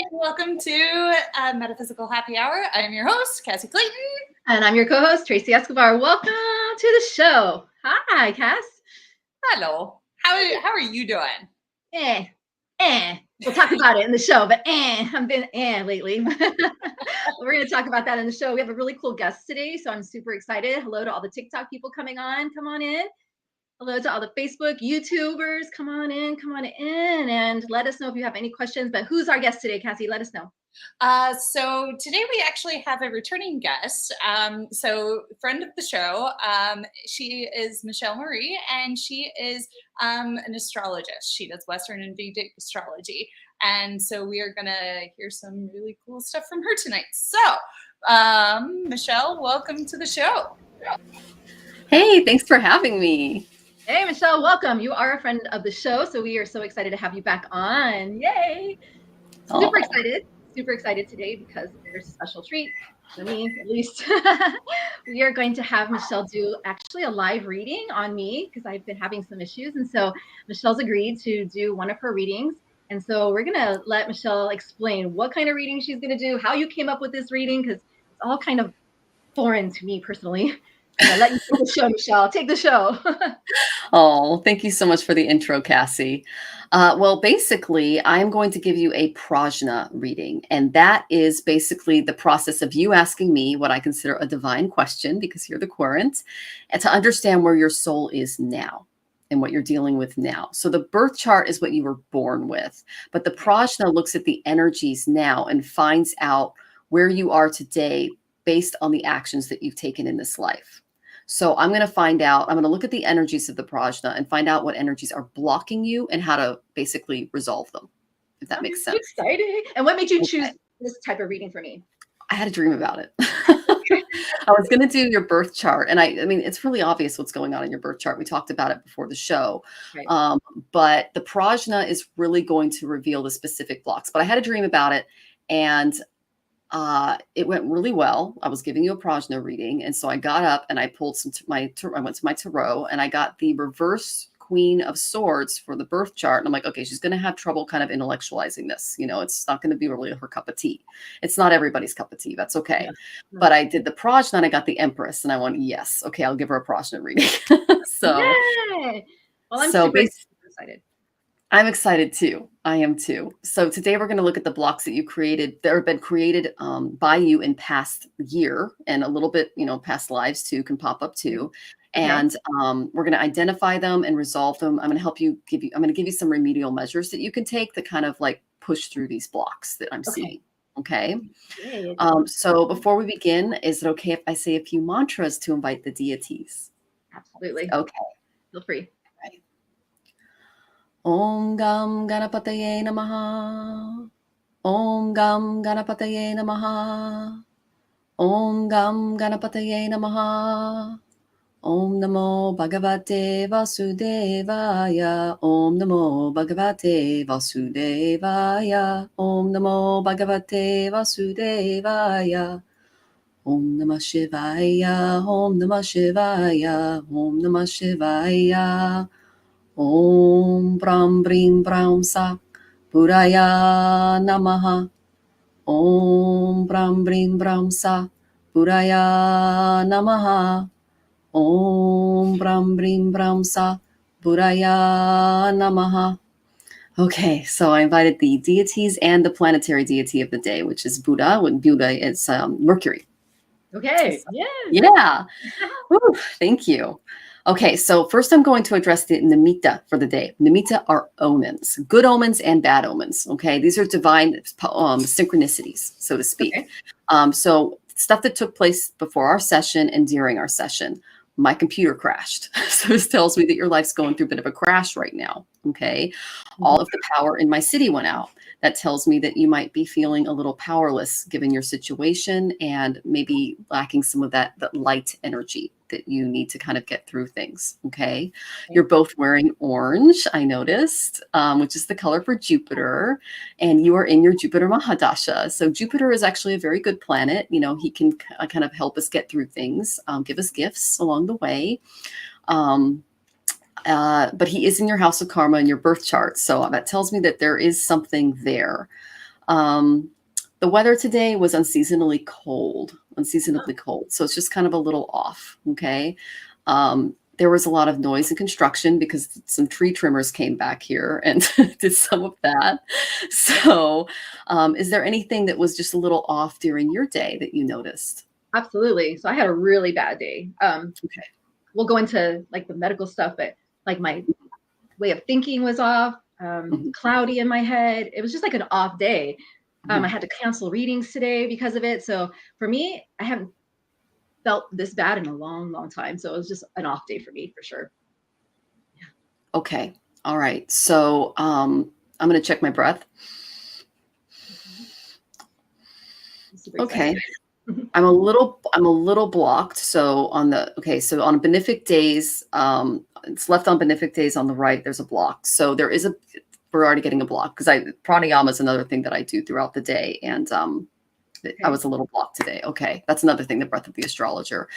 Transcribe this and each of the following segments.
welcome to Metaphysical Happy Hour. I am your host, Cassie Clayton. And I'm your co-host, Tracey Escobar. Welcome to the show. Hi, Cass. Hello. How are you doing? We'll talk about it in the show, but I've been lately. We're going to talk about that in the show. We have a really cool guest today, so I'm super excited. Hello to all the TikTok people coming on. Come on in. Hello to all the Facebook YouTubers. Come on in, and let us know if you have any questions. But who's our guest today, Cassie? Let us know. So today we actually have a returning guest. So friend of the show. She is Michelle Marie, and she is an astrologist. She does Western and Vedic astrology. And so we are going to hear some really cool stuff from her tonight. So, Michelle, welcome to the show. Hey, thanks for having me. Hey, Michelle, welcome. You are a friend of the show, so we are so excited to have you back on. Yay! Super excited today because there's a special treat for me, at least. We are going to have Michelle do actually a live reading on me because I've been having some issues. And so Michelle's agreed to do one of her readings. And so we're going to let Michelle explain what kind of reading she's going to do, how you came up with this reading, because it's all kind of foreign to me personally. I'll let you take the show, Michelle. Take the show. Oh, thank you so much for the intro, Cassie. Well, basically, I'm going to give you a prajna reading, and that is basically the process of you asking me what I consider a divine question, because you're the querent, and to understand where your soul is now and what you're dealing with now. So the birth chart is what you were born with, but the prajna looks at the energies now and finds out where you are today based on the actions that you've taken in this life. So I'm going to look at the energies of the prajna and find out what energies are blocking you and how to basically resolve them, if that makes sense. Exciting. And what made you choose this type of reading for me? I had a dream about it. I was going to do your birth chart. And I mean, it's really obvious what's going on in your birth chart. We talked about it before the show. Right. But the prajna is really going to reveal the specific blocks. But I had a dream about it, and it went really well. I was giving you a prajna reading. And so I got up and I pulled I went to my tarot, and I got the reverse Queen of Swords for the birth chart. And I'm like, okay, she's going to have trouble kind of intellectualizing this. You know, it's not going to be really her cup of tea. It's not everybody's cup of tea. That's okay. Yeah. But I did the prajna and I got the Empress, and I went, yes, okay, I'll give her a prajna reading. So, yay! Well, I'm super excited. I'm excited too. I am too. So today we're going to look at the blocks that you created, that have been created by you in past year, and a little bit, past lives too, can pop up too. And we're going to identify them and resolve them. I'm going to I'm going to give you some remedial measures that you can take to kind of like push through these blocks that I'm seeing. Okay. So before we begin, is it okay if I say a few mantras to invite the deities? Absolutely. Okay. Feel free. Om Gam Ganapataye Namaha. Om Gam Ganapataye Namaha. Om Gam Ganapataye Namaha. Om Namo Bhagavate Vasudevaya. Om Namo Bhagavate Vasudevaya. Om Namo Bhagavate Vasudevaya. Om Namah Shivaya. Om Namah Shivaya. Om Namah Shivaya. Om Bram Brim Bram Sa Puraya Namaha. Om Bram Brim Bram Sa Puraya Namaha. Om Bram Brim Bram Sa Puraya Namaha. Okay, so I invited the deities and the planetary deity of the day, which is Buddha. When Buddha is Mercury. Okay. Yeah. Woo, thank you. Okay, so first I'm going to address the nimitta for the day. Nimitta are omens, good omens and bad omens. Okay, these are divine synchronicities, so to speak. Okay. So stuff that took place before our session and during our session. My computer crashed. So this tells me that your life's going through a bit of a crash right now. Okay. Mm-hmm. All of the power in my city went out. That tells me that you might be feeling a little powerless given your situation and maybe lacking some of that light energy that you need to kind of get through things. Okay. You're both wearing orange, I noticed, which is the color for Jupiter, and you are in your Jupiter Mahadasha. So Jupiter is actually a very good planet. He can kind of help us get through things, give us gifts along the way. But he is in your house of karma in your birth chart. So that tells me that there is something there. The weather today was unseasonably cold. So it's just kind of a little off. Okay. There was a lot of noise and construction because some tree trimmers came back here and did some of that. So, is there anything that was just a little off during your day that you noticed? Absolutely. So I had a really bad day. Okay. We'll go into like the medical stuff, but like my way of thinking was off, cloudy in my head. It was just like an off day. I had to cancel readings today because of it. So for me, I haven't felt this bad in a long, long time. So it was just an off day for me for sure. Yeah. Okay. All right. So I'm going to check my breath. Okay. I'm a little blocked. So on benefic days, it's left on benefic days on the right, there's a block. So we're already getting a block because pranayama is another thing that I do throughout the day. And I was a little blocked today. Okay. That's another thing, the breath of the astrologer.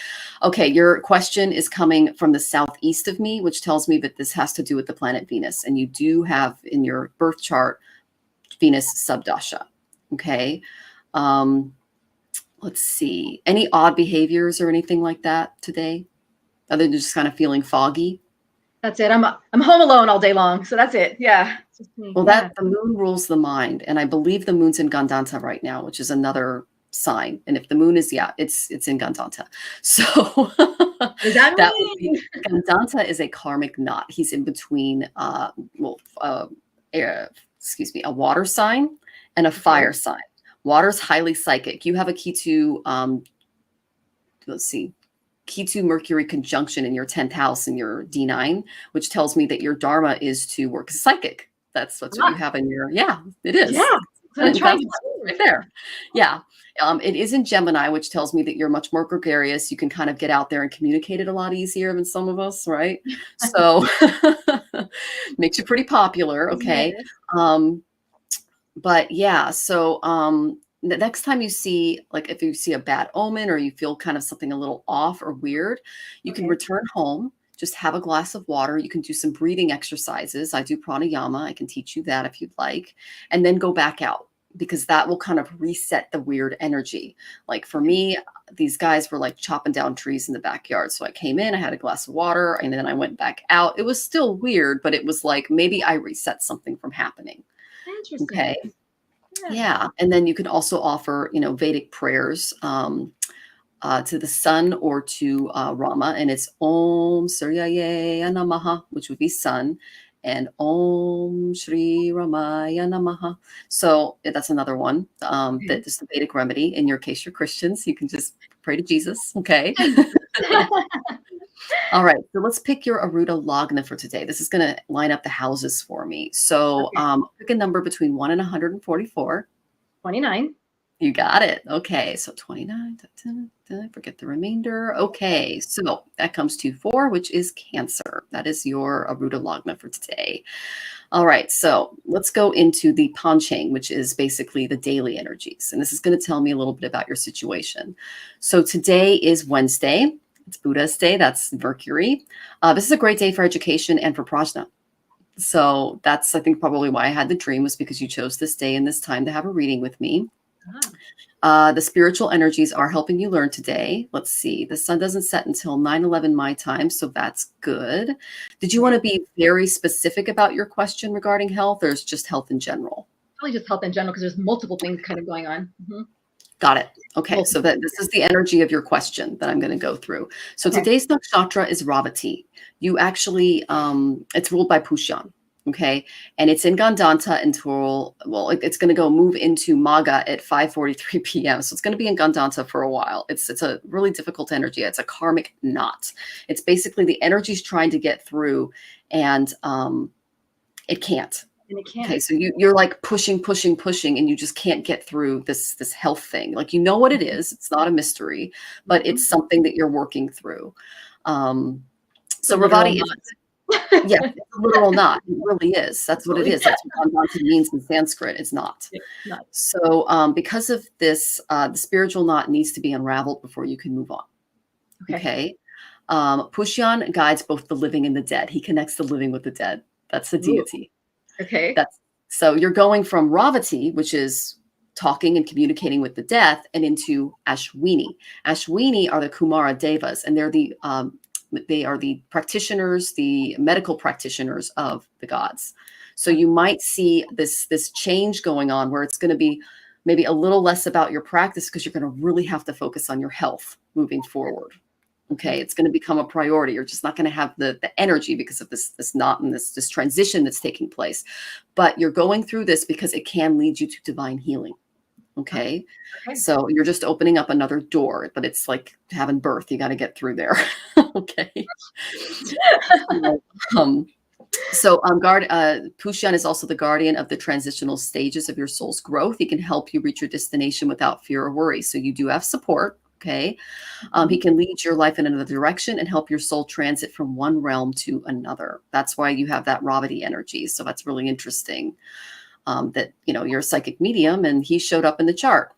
Okay. Your question is coming from the southeast of me, which tells me that this has to do with the planet Venus. And you do have in your birth chart, Venus subdasha. Okay. Let's see. Any odd behaviors or anything like that today? Other than just kind of feeling foggy? That's it. I'm home alone all day long. So that's it. Yeah. Well, the moon rules the mind. And I believe the moon's in Gandanta right now, which is another sign. And if the moon is, it's in Gandanta. So Gandanta is a karmic knot. He's in between, a water sign and a fire sign. Water's highly psychic. You have a Ketu, Ketu Mercury conjunction in your 10th house in your D9, which tells me that your dharma is to work as psychic. That's what you have in your, it is. Yeah. That's right there. Yeah. It is in Gemini, which tells me that you're much more gregarious. You can kind of get out there and communicate it a lot easier than some of us, right? So makes you pretty popular. Okay. But yeah, so the next time you see, like if you see a bad omen or you feel kind of something a little off or weird, you can return home, just have a glass of water. You can do some breathing exercises. I do pranayama. I can teach you that if you'd like, and then go back out because that will kind of reset the weird energy. Like for me, these guys were like chopping down trees in the backyard. So I came in, I had a glass of water, and then I went back out. It was still weird, but it was like maybe I reset something from happening. Interesting. Okay. Yeah. And then you can also offer, Vedic prayers to the sun or to Rama. And it's Om Suryaya Namaha, which would be sun, and Om Shri Ramaya Namaha. So that's another one. That is the Vedic remedy. In your case, you're Christians. You can just pray to Jesus. Okay. All right, so let's pick your Aruda Lagna for today. This is going to line up the houses for me. So pick a number between 1 and 144. 29. You got it. Okay, so 29. Forget the remainder. Okay, so that comes to 4, which is Cancer. That is your Aruda Lagna for today. All right, so let's go into the Panchang, which is basically the daily energies. And this is going to tell me a little bit about your situation. So today is Wednesday. It's Buddha's day. That's Mercury. This is a great day for education and for prajna. So that's, I think, probably why I had the dream, was because you chose this day and this time to have a reading with me. The spiritual energies are helping you learn today. Let's see. The sun doesn't set until 9/11 my time, so that's good. Did you want to be very specific about your question regarding health, or is it just health in general? Probably just health in general, because there's multiple things kind of going on. Got it. Okay, so this is the energy of your question that I'm going to go through. So today's nakshatra is Ravati. You actually, it's ruled by Pushyan, okay? And it's in Gandanta until, it's going to move into Maga at 5:43 p.m. So it's going to be in Gandanta for a while. It's a really difficult energy. It's a karmic knot. It's basically the energy's trying to get through, and it can't. Okay, so you're like pushing, and you just can't get through this health thing. Like, what it is. It's not a mystery, but it's something that you're working through. So Ravati is, it's a literal knot. It really is. That's what it is. That's what Gandanta means in Sanskrit. It's not. So because of this, the spiritual knot needs to be unraveled before you can move on. Okay. Pushyan guides both the living and the dead. He connects the living with the dead. That's the deity. Okay. So you're going from Ravati, which is talking and communicating with the death, and into Ashwini. Ashwini are the Kumara Devas, and they are the practitioners, the medical practitioners of the gods. So you might see this change going on where it's going to be maybe a little less about your practice because you're going to really have to focus on your health moving forward. Okay, it's going to become a priority. You're just not going to have the energy because of this knot and this transition that's taking place. But you're going through this because it can lead you to divine healing. Okay. So you're just opening up another door, but it's like having birth. You got to get through there. Okay. Pushyan is also the guardian of the transitional stages of your soul's growth. He can help you reach your destination without fear or worry. So you do have support. Okay. He can lead your life in another direction and help your soul transit from one realm to another. That's why you have that Ravati energy. So that's really interesting. That, you're a psychic medium and he showed up in the chart.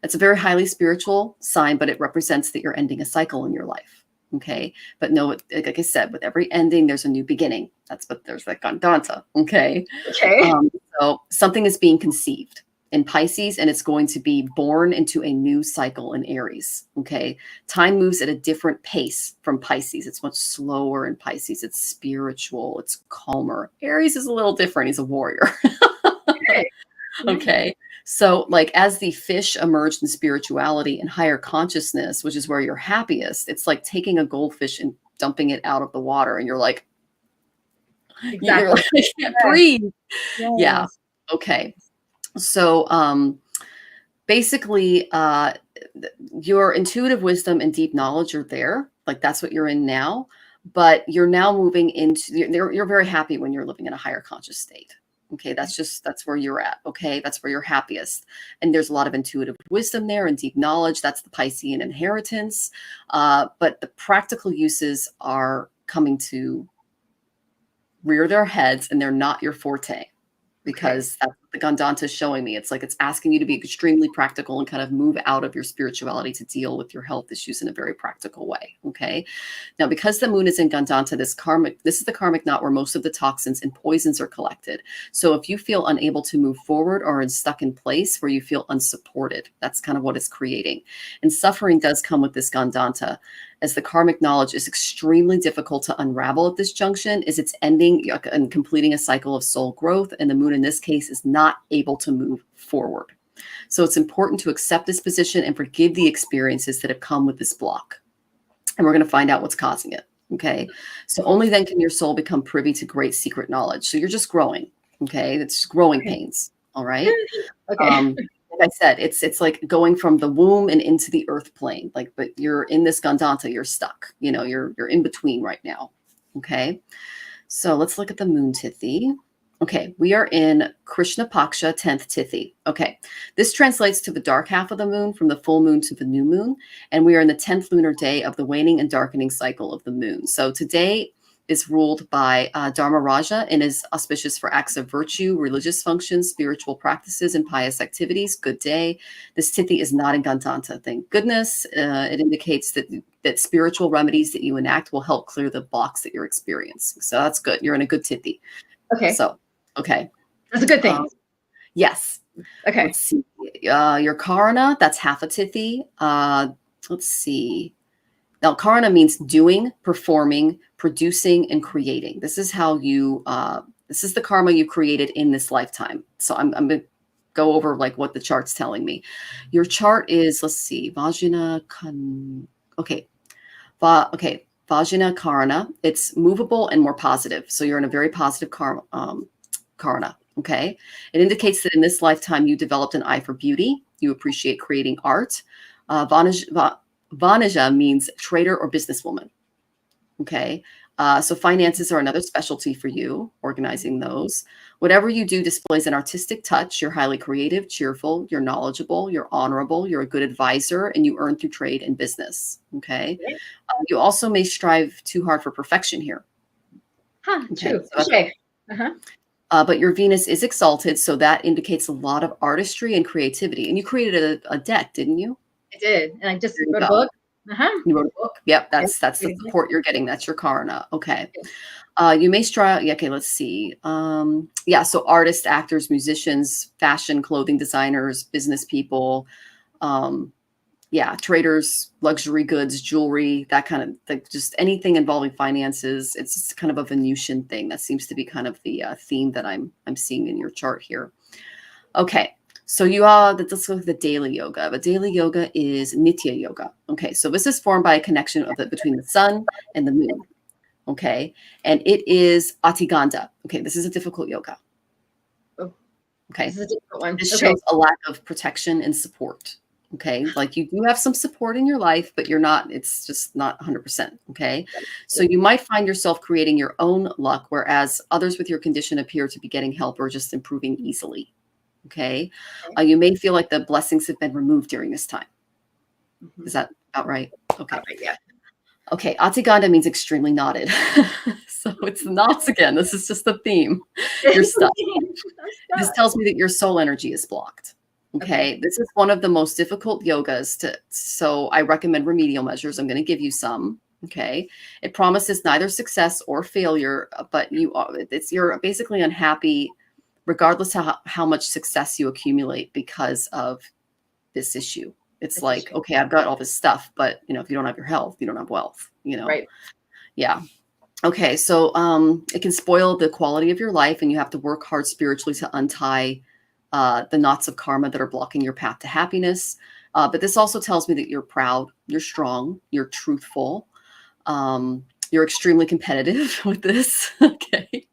It's a very highly spiritual sign, but it represents that you're ending a cycle in your life. Okay. But no, like I said, with every ending, there's a new beginning. There's that Gandanta. Okay. Okay. So something is being conceived in Pisces, and it's going to be born into a new cycle in Aries. Okay. Time moves at a different pace from Pisces. It's much slower in Pisces. It's spiritual. It's calmer. Aries is a little different. He's a warrior. Okay. So like as the fish emerged in spirituality and higher consciousness, which is where you're happiest, it's like taking a goldfish and dumping it out of the water. And you're like, you're like, I can't breathe. Yes. Yeah. Okay. So basically your intuitive wisdom and deep knowledge are there. Like that's what you're in now. But you're now moving into, you're very happy when you're living in a higher conscious state. Okay, that's where you're at. Okay, that's where you're happiest. And there's a lot of intuitive wisdom there and deep knowledge. That's the Piscean inheritance. But the practical uses are coming to rear their heads, and they're not your forte, because that's what the Gandanta is showing me. It's like it's asking you to be extremely practical and kind of move out of your spirituality to deal with your health issues in a very practical way. Okay. Now, because the moon is in Gandanta, this is the karmic knot where most of the toxins and poisons are collected. So if you feel unable to move forward or stuck in place where you feel unsupported, that's kind of what it's creating. And suffering does come with this Gandanta, as the karmic knowledge is extremely difficult to unravel at this junction, is it's ending and completing a cycle of soul growth. And the moon in this case is not able to move forward. So it's important to accept this position and forgive the experiences that have come with this block. And we're going to find out what's causing it. Okay. So only then can your soul become privy to great secret knowledge. So you're just growing. Okay. It's growing pains. All right. Okay. Like I said, it's like going from the womb and into the earth plane. But you're in this Gandanta, you're stuck. You're in between right now. Okay. So let's look at the moon Tithi. Okay, we are in Krishna Paksha 10th Tithi. Okay, this translates to the dark half of the moon, from the full moon to the new moon. And we are in the 10th lunar day of the waning and darkening cycle of the moon. So today is ruled by Dharma Raja and is auspicious for acts of virtue, religious functions, spiritual practices, and pious activities. Good day. This Tithi is not in Gandanta, thank goodness. It indicates that spiritual remedies that you enact will help clear the blocks that you're experiencing. So that's good. You're in a good Tithi. Okay. So, okay. That's a good thing. Yes. Okay. Let's see. Your Karana, that's half a Tithi. Let's see. Now, Karana means doing, performing, producing, and creating. This is how this is the karma you created in this lifetime. So I'm going to go over like what the chart's telling me. Your chart is, let's see, Vajna Karana. It's movable and more positive. So you're in a very positive Karana. Okay. It indicates that in this lifetime, you developed an eye for beauty. You appreciate creating art. Vanija means trader or businesswoman. Okay. So finances are another specialty for you, organizing those. Whatever you do displays an artistic touch. You're highly creative, cheerful, you're knowledgeable, you're honorable, you're a good advisor, and you earn through trade and business. Okay. You also may strive too hard for perfection here. True. But your Venus is exalted, so that indicates a lot of artistry and creativity. And you created a deck, didn't you? I did, and I just wrote a book. You wrote a book. Yep, that's the support you're getting. That's your Karana. Okay. You may strive. Yeah, okay, let's see. Yeah, so artists, actors, musicians, fashion, clothing designers, business people, yeah, traders, luxury goods, jewelry, that kind of like just anything involving finances. It's just kind of a Venusian thing. That seems to be kind of the theme that I'm seeing in your chart here. Okay, so let's look at the daily yoga. But daily yoga is Nitya yoga. Okay, so this is formed by a connection between the sun and the moon. Okay, and it is Atiganda. Okay, this is a difficult yoga. Oh, okay, this is a difficult one. This Okay. shows a lack of protection and support. Okay, like you do have some support in your life, but it's just not 100%. Okay, so you might find yourself creating your own luck, whereas others with your condition appear to be getting help or just improving easily. Okay, you may feel like the blessings have been removed during this time. Is that about right? Okay. Yeah. Okay, Atiganda means extremely knotted. So it's knots again. This is just the theme. You're stuck. This tells me that your soul energy is blocked. Okay, this is one of the most difficult yogas so I recommend remedial measures. I'm going to give you some. Okay, it promises neither success or failure, but you're basically unhappy regardless of how much success you accumulate because of this issue. It's like, okay, I've got all this stuff, but if you don't have your health, you don't have wealth, Right. Yeah. Okay. So it can spoil the quality of your life, and you have to work hard spiritually to untie the knots of karma that are blocking your path to happiness. But this also tells me that you're proud, you're strong, you're truthful. You're extremely competitive with this. Okay.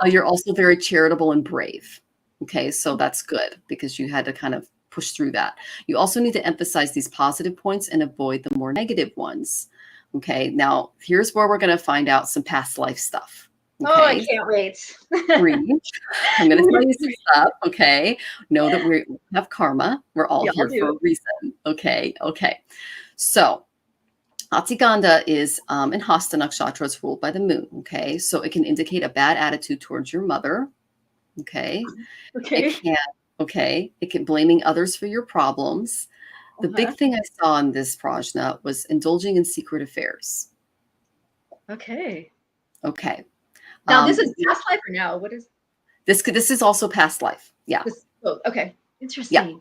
You're also very charitable and brave. Okay. So that's good because you had to kind of push through that. You also need to emphasize these positive points and avoid the more negative ones. Okay. Now, here's where we're going to find out some past life stuff. Okay? Oh, I can't wait. I'm going to tell you some stuff. Okay. Know that we have karma. We're all here for a reason. Okay. Okay. So, Atiganda is in Hasta Nakshatra, it's ruled by the moon. Okay. So, it can indicate a bad attitude towards your mother. Okay. Okay. It can blaming others for your problems. The big thing I saw in this prajna was indulging in secret affairs. Okay. Okay. Now this is past life or now? What is this? This is also past life. Yeah. Okay. Interesting. Yeah.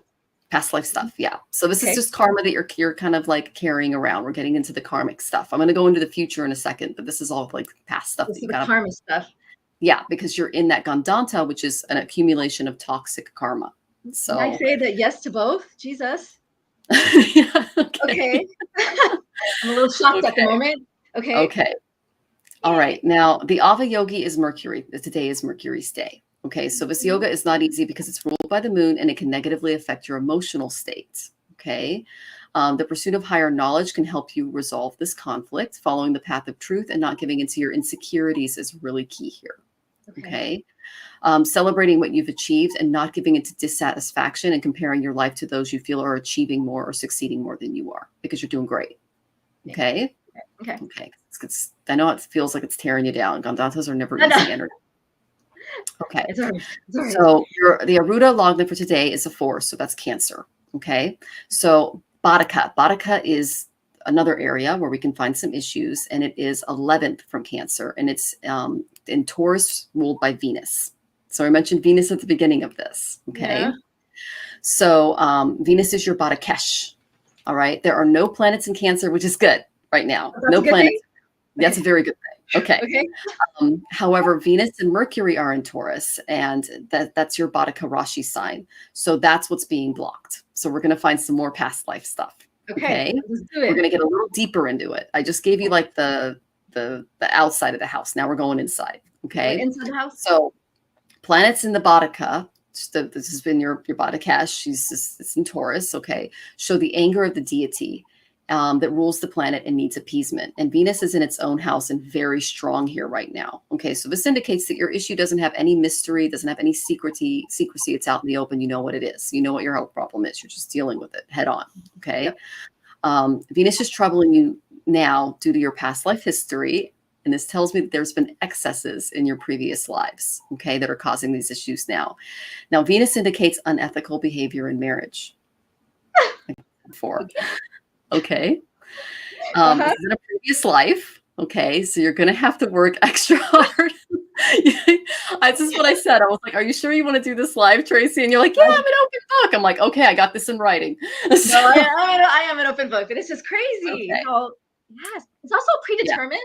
Past life stuff. Yeah. So this is just karma that you're kind of like carrying around. We're getting into the karmic stuff. I'm going to go into the future in a second, but this is all like past stuff. This is the karma stuff. Yeah, because you're in that Gandanta, which is an accumulation of toxic karma. So can I say that yes to both? Jesus. Yeah, okay. I'm a little shocked at the moment. Okay. Okay. All right. Now, the Ava Yogi is Mercury. Today is Mercury's day. Okay. So this yoga is not easy because it's ruled by the moon and it can negatively affect your emotional state. Okay. The pursuit of higher knowledge can help you resolve this conflict. Following the path of truth and not giving into your insecurities is really key here. Okay. Celebrating what you've achieved and not giving into dissatisfaction and comparing your life to those you feel are achieving more or succeeding more than you are because you're doing great. Okay. Okay. I know it feels like it's tearing you down. Gandantas are never easy energy. Okay. It's all right. So the Aruda Lagna for today is a 4. So that's Cancer. Okay. So Bhataka is another area where we can find some issues, and it is 11th from Cancer, and it's in Taurus, ruled by Venus. So I mentioned Venus at the beginning of this. Okay. Yeah. So Venus is your Bhatakesh. All right. There are no planets in Cancer, which is good right now. No planets. That's a very good thing. Okay. However, Venus and Mercury are in Taurus, and that's your Bhataka Rashi sign. So that's what's being blocked. So we're going to find some more past life stuff. Okay. Let's do it. We're going to get a little deeper into it. I just gave you like the outside of the house. Now we're going inside. Okay. Inside the house. So planets in the Bhataka. This has been your Bhatakesh. It's in Taurus. Okay. Show the anger of the deity that rules the planet and needs appeasement. And Venus is in its own house and very strong here right now. Okay. So this indicates that your issue doesn't have any mystery, doesn't have any secrecy. It's out in the open. You know what it is. You know what your health problem is. You're just dealing with it head on. Okay. Yep. Venus is troubling you now due to your past life history. And this tells me that there's been excesses in your previous lives, okay, that are causing these issues now. Now, Venus indicates unethical behavior in marriage. Okay. This is in a previous life, Okay, so you're going to have to work extra hard. This is what I said. I was like, are you sure you want to do this live, Tracey? And you're like, yeah, I'm an open book. I'm like, okay, I got this in writing. No, I am an open book, but it's just crazy. Okay. How, yes, it's also predetermined.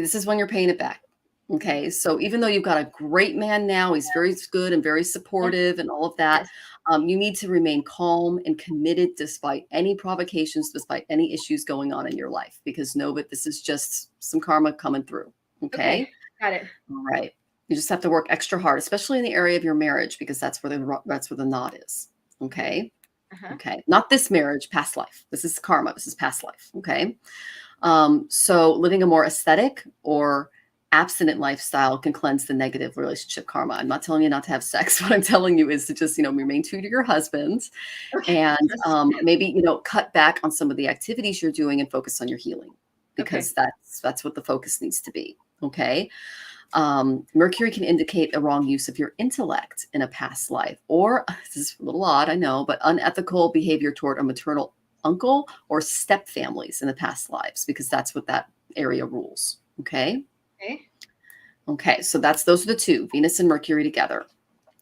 This is when you're paying it back. Okay, so even though you've got a great man now, he's very good and very supportive and all of that, you need to remain calm and committed despite any provocations, despite any issues going on in your life, because know that this is just some karma coming through. Okay, got it. All right. You just have to work extra hard, especially in the area of your marriage, because that's where the knot is. Okay. Okay. Not this marriage, past life. This is karma. This is past life. Okay. So living a more aesthetic or abstinent lifestyle can cleanse the negative relationship karma. I'm not telling you not to have sex. What I'm telling you is to just, remain true to your husband and maybe, cut back on some of the activities you're doing and focus on your healing, because that's what the focus needs to be. Okay. Mercury can indicate a wrong use of your intellect in a past life, or this is a little odd, I know, but unethical behavior toward a maternal uncle or step families in the past lives, because that's what that area rules. Okay. Okay. So those are the two, Venus and Mercury together.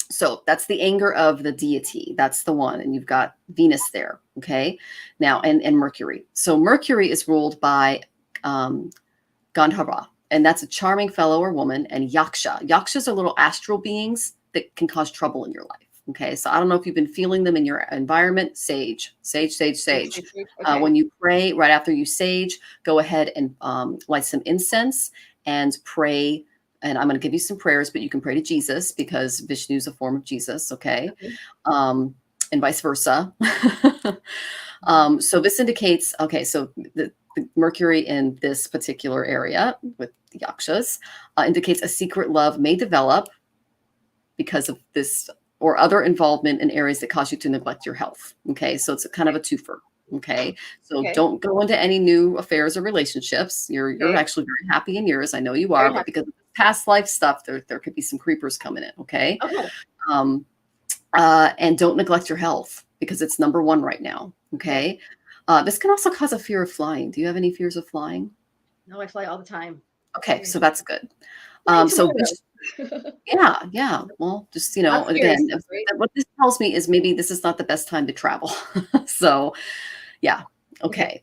So that's the anger of the deity. That's the one. And you've got Venus there. Okay. Now, and Mercury. So Mercury is ruled by Gandharva, and that's a charming fellow or woman, and Yaksha. Yakshas are little astral beings that can cause trouble in your life. Okay, so I don't know if you've been feeling them in your environment. Sage. Okay. When you pray, right after you sage, go ahead and light some incense and pray. And I'm going to give you some prayers, but you can pray to Jesus, because Vishnu is a form of Jesus. Okay. And vice versa. So this indicates, so the Mercury in this particular area with the Yakshas indicates a secret love may develop because of this or other involvement in areas that cause you to neglect your health. Okay. So it's a kind of a twofer. Okay. So don't go into any new affairs or relationships. You're actually very happy in yours. I know you are, but because of past life stuff, there could be some creepers coming in. Okay. And don't neglect your health, because it's number one right now. Okay. This can also cause a fear of flying. Do you have any fears of flying? No, I fly all the time. Okay. So that's good. Yeah. Well, just, again, what this tells me is maybe this is not the best time to travel. So, yeah. Okay.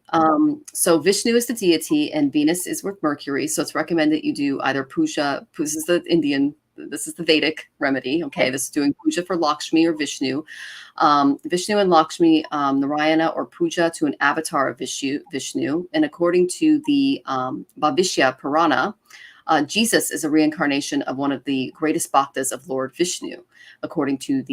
So Vishnu is the deity and Venus is with Mercury. So it's recommended you do either puja. This is the Vedic remedy. Okay. This is doing puja for Lakshmi or Vishnu. Vishnu and Lakshmi, Narayana, or puja to an avatar of Vishnu. And according to the Bhavishya Purana, Jesus is a reincarnation of one of the greatest bhaktas of Lord Vishnu, according to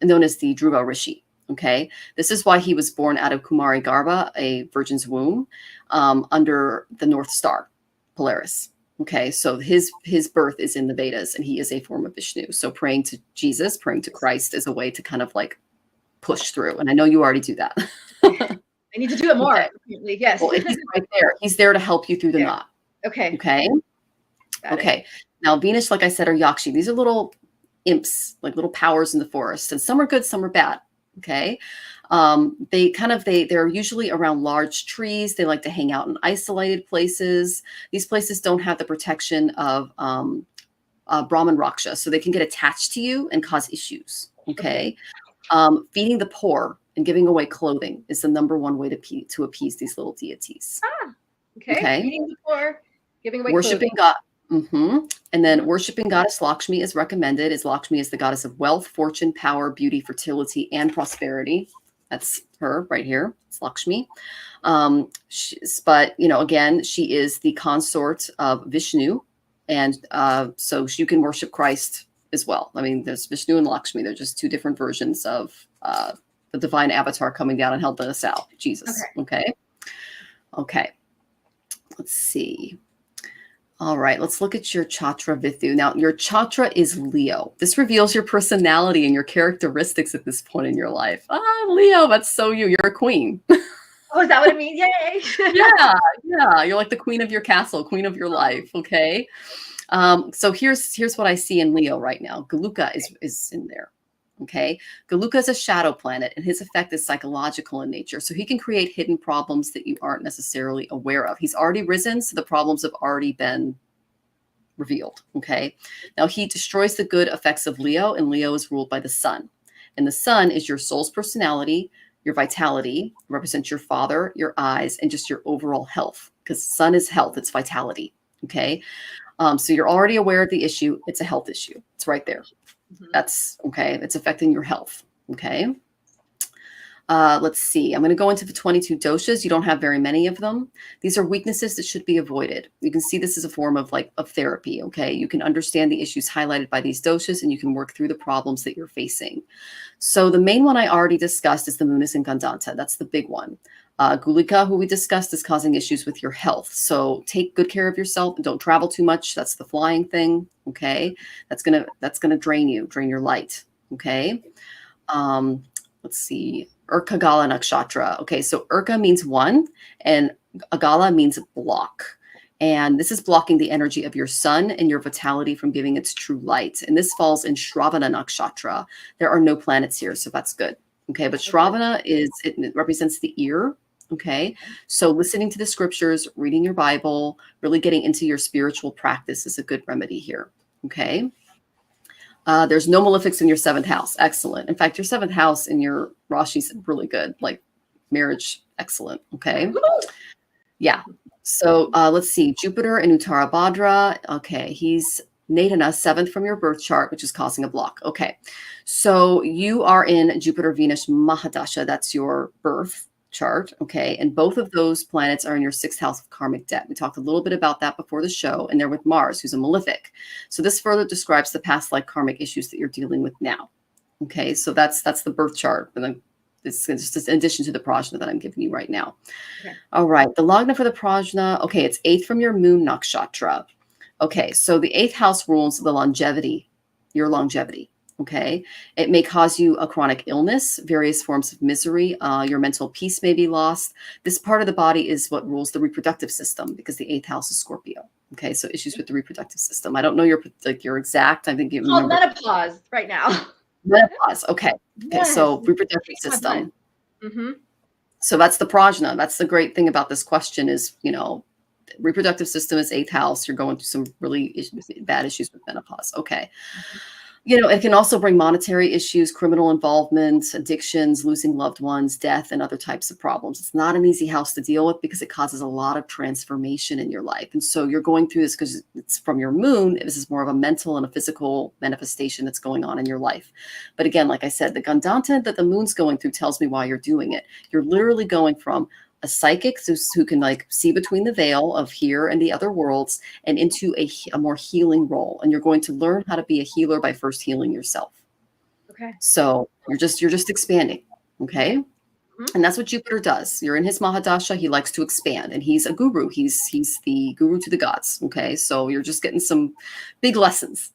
known as the Dhruva Rishi. Okay, this is why he was born out of Kumari Garbha, a virgin's womb, under the North Star, Polaris. Okay, so his birth is in the Vedas, and he is a form of Vishnu. So praying to Jesus, praying to Christ, is a way to kind of like push through. And I know you already do that. I need to do it more. Okay. Yes. Well, he's right there. He's there to help you through the knot. Okay. Okay. Now, Venus, like I said, are Yakshi. These are little imps, like little powers in the forest, and some are good, some are bad. Okay. They're usually around large trees. They like to hang out in isolated places. These places don't have the protection of Brahman Raksha, so they can get attached to you and cause issues. Okay. Feeding the poor and giving away clothing is the number one way to appease these little deities. Okay. Feeding the poor, giving away worshiping clothing. God. And then worshiping goddess Lakshmi is recommended, as Lakshmi is the goddess of wealth, fortune, power, beauty, fertility, and prosperity. That's her right here. It's Lakshmi. But again, she is the consort of Vishnu. And so you can worship Christ as well. I mean, there's Vishnu and Lakshmi. They're just two different versions of the divine avatar coming down and helping us out, Jesus. Okay. Let's see. All right, let's look at your Chatra Vithu. Now, your Chatra is Leo. This reveals your personality and your characteristics at this point in your life. Leo, that's so you. You're a queen. Oh, is that what it means? Yay! Yeah. You're like the queen of your castle, queen of your life. Okay. So here's what I see in Leo right now. Galuka is in there. Okay. Galuka is a shadow planet, and his effect is psychological in nature. So he can create hidden problems that you aren't necessarily aware of. He's already risen, so the problems have already been revealed. Okay. Now he destroys the good effects of Leo, and Leo is ruled by the sun. And the sun is your soul's personality, your vitality, represents your father, your eyes, and just your overall health. Because sun is health, it's vitality. Okay. So you're already aware of the issue. It's a health issue. It's right there. That's okay. It's affecting your health. Okay. Let's see. I'm going to go into the 22 doshas. You don't have very many of them. These are weaknesses that should be avoided. You can see this as a form of therapy. Okay. You can understand the issues highlighted by these doshas, and you can work through the problems that you're facing. So the main one I already discussed is the moon is in Gandanta. That's the big one. Gulika, who we discussed, is causing issues with your health. So take good care of yourself and don't travel too much. That's the flying thing. Okay. That's gonna drain your light. Okay. Let's see. Urka Gala Nakshatra. Okay. So Urka means one and Agala means block. And this is blocking the energy of your sun and your vitality from giving its true light. And this falls in Shravana Nakshatra. There are no planets here, so that's good. Okay. But Shravana it represents the ear. Okay. So listening to the scriptures, reading your Bible, really getting into your spiritual practice is a good remedy here. Okay. There's no malefics in your 7th house. Excellent. In fact, your 7th house in your Rashi's really good, like marriage. Excellent. Okay. Yeah. So let's see. Jupiter and Uttara Bhadra. Okay. He's Nadana, 7th from your birth chart, which is causing a block. Okay. So you are in Jupiter, Venus, Mahadasha. That's your birth chart. Okay. And both of those planets are in your 6th house of karmic debt. We talked a little bit about that before the show, and they're with Mars, who's a malefic. So this further describes the past life karmic issues that you're dealing with now. Okay. So that's the birth chart. And then it's just in addition to the prajna that I'm giving you right now. Okay. All right. The lagna for the prajna. Okay. It's 8th from your moon nakshatra. Okay. So the 8th house rules the longevity, your longevity. Okay. It may cause you a chronic illness, various forms of misery. Your mental peace may be lost. This part of the body is what rules the reproductive system because the 8th house is Scorpio. Okay. So issues with the reproductive system. I don't know your exact. I think you remember. Menopause right now. Menopause. Okay. Yes. So reproductive system. So that's the prajna. That's the great thing about this question is, reproductive system is 8th house. You're going through some really bad issues with menopause. Okay. It can also bring monetary issues, criminal involvement, addictions, losing loved ones, death, and other types of problems. It's not an easy house to deal with because it causes a lot of transformation in your life. And so you're going through this because it's from your moon. This is more of a mental and a physical manifestation that's going on in your life. But again, like I said, the Gandanta that the moon's going through tells me why you're doing it. You're literally going from a psychic who can see between the veil of here and the other worlds and into a more healing role. And you're going to learn how to be a healer by first healing yourself. Okay. So you're just expanding. Okay. And that's what Jupiter does. You're in his Mahadasha. He likes to expand and he's a guru. He's the guru to the gods. Okay. So you're just getting some big lessons.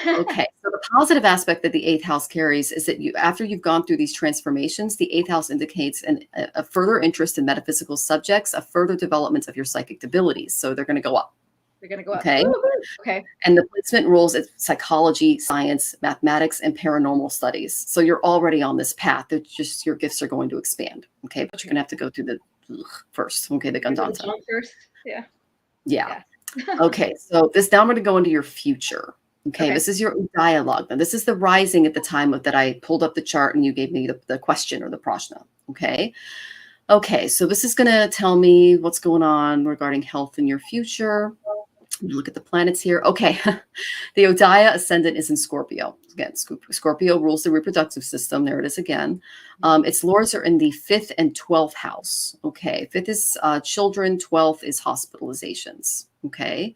Okay. So the positive aspect that the 8th house carries is that after you've gone through these transformations, the 8th house indicates a further interest in metaphysical subjects, a further development of your psychic abilities. So they're going to go up. They're going to go up. Okay. Okay. And the placement rules is psychology, science, mathematics, and paranormal studies. So you're already on this path. It's just your gifts are going to expand. Okay. But you're going to have to go through the first. Okay. The Gandanta. First. Yeah. Yeah. Okay. So now I'm going to go into your future. Okay, this is your dialogue. Now, this is the rising at the time that I pulled up the chart and you gave me the question or the prajna. Okay. Okay, so this is going to tell me what's going on regarding health in your future. Look at the planets here. Okay, the Udaya ascendant is in Scorpio. Again, Scorpio rules the reproductive system. There it is again. Its lords are in the 5th and 12th house. Okay, 5th is children, 12th is hospitalizations. Okay.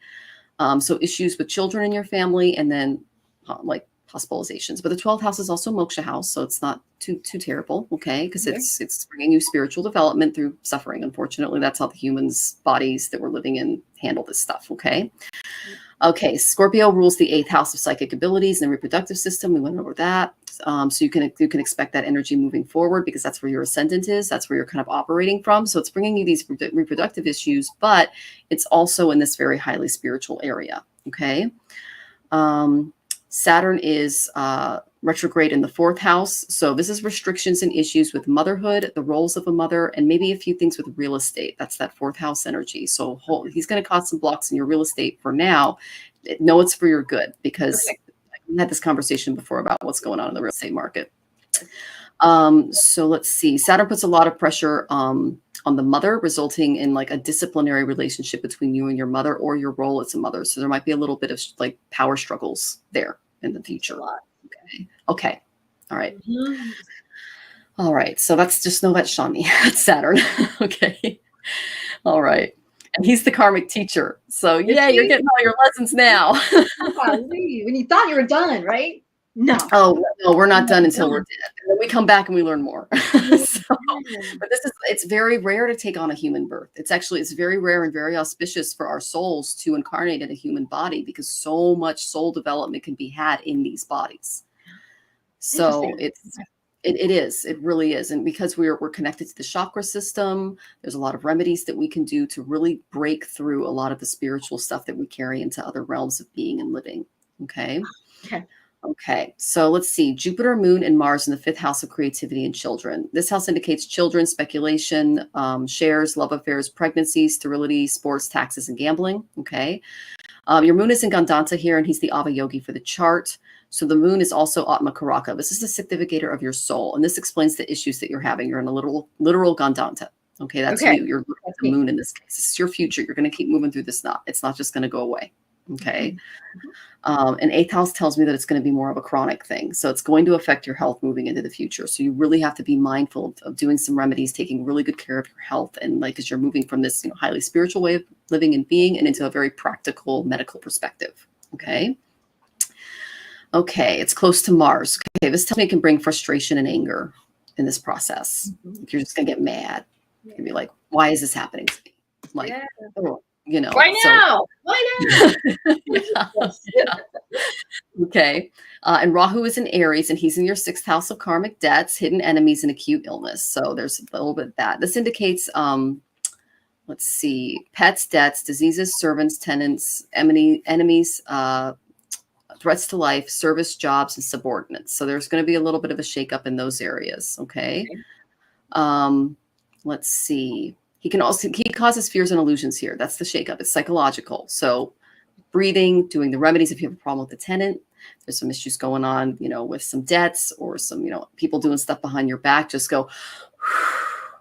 So issues with children in your family and then hospitalizations. But the 12th house is also moksha house, so it's not too terrible, okay? Because it's bringing you spiritual development through suffering. Unfortunately, that's how the humans' bodies that we're living in handle this stuff, okay? Okay, Scorpio rules the 8th house of psychic abilities and the reproductive system. We went over that. So you can expect that energy moving forward because that's where your ascendant is. That's where you're kind of operating from. So it's bringing you these reproductive issues, but it's also in this very highly spiritual area. Okay. Saturn is retrograde in the 4th house. So this is restrictions and issues with motherhood, the roles of a mother, and maybe a few things with real estate. That's that 4th house energy. So he's going to cause some blocks in your real estate for now. Know it's for your good, because we had this conversation before about what's going on in the real estate market. So let's see. Saturn puts a lot of pressure on the mother, resulting in like a disciplinary relationship between you and your mother, or your role as a mother. So there might be a little bit of like power struggles there in the future. Okay. All right. All right. So that's, just know that Shani, that's Saturn. Okay. All right. And he's the karmic teacher. So yeah, you're getting all your lessons now. When you thought you were done, right? No. Oh, no, we're not done until we're dead. And then we come back and we learn more. But it's very rare to take on a human birth. It's very rare and very auspicious for our souls to incarnate in a human body, because so much soul development can be had in these bodies. So it really is. And because we're connected to the chakra system, there's a lot of remedies that we can do to really break through a lot of the spiritual stuff that we carry into other realms of being and living. Okay. So let's see. Jupiter, Moon, and Mars in the 5th house of creativity and children. This house indicates children, speculation, shares, love affairs, pregnancy, sterility, sports, taxes, and gambling. Okay. Your Moon is in Gandanta here, and he's the Ava Yogi for the chart. So the Moon is also Atma Karaka. This is the significator of your soul, and this explains the issues that you're having. You're in a literal Gandanta. Okay, that's you. You're looking at the Moon in this case. This is your future. You're going to keep moving through this knot. It's not just going to go away. Okay. And 8th house tells me that it's going to be more of a chronic thing. So it's going to affect your health moving into the future. So you really have to be mindful of doing some remedies, taking really good care of your health. And like, as you're moving from this, highly spiritual way of living and being, and into a very practical medical perspective. Okay. Okay. It's close to Mars. Okay. This tells me it can bring frustration and anger in this process. You're just going to get mad. You're going to be like, why is this happening to me? Like, oh, why now? Why now? Okay. And Rahu is in Aries, and he's in your 6th house of karmic debts, hidden enemies, and acute illness. So there's a little bit of that. This indicates, let's see, pets, debts, diseases, servants, tenants, enemies, threats to life, service, jobs, and subordinates. So there's going to be a little bit of a shakeup in those areas. Okay. Let's see. He causes fears and illusions here. That's the shakeup. It's psychological. So breathing, doing the remedies. If you have a problem with the tenant, there's some issues going on, with some debts or some, people doing stuff behind your back, just go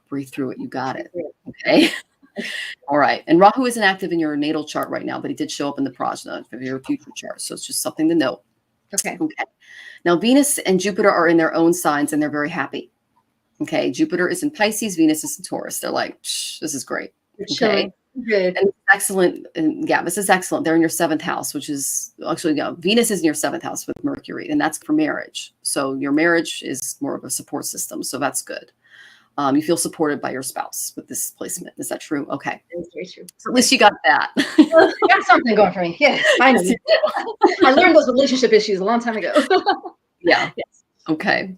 breathe through it. You got it. Okay. All right. And Rahu isn't active in your natal chart right now, but he did show up in the prajna of your future chart. So it's just something to note. Okay. Now Venus and Jupiter are in their own signs, and they're very happy. Okay, Jupiter is in Pisces, Venus is in Taurus. They're like, this is great. Okay, good. And excellent. And yeah, this is excellent. They're in your 7th house, which is actually, Venus is in your 7th house with Mercury, and that's for marriage. So your marriage is more of a support system. So that's good. You feel supported by your spouse with this placement. Is that true? Okay. That's very true. So at least you got that. Well, I got something going for me. Yeah, finally. I learned those relationship issues a long time ago. Yeah. Yes. Okay.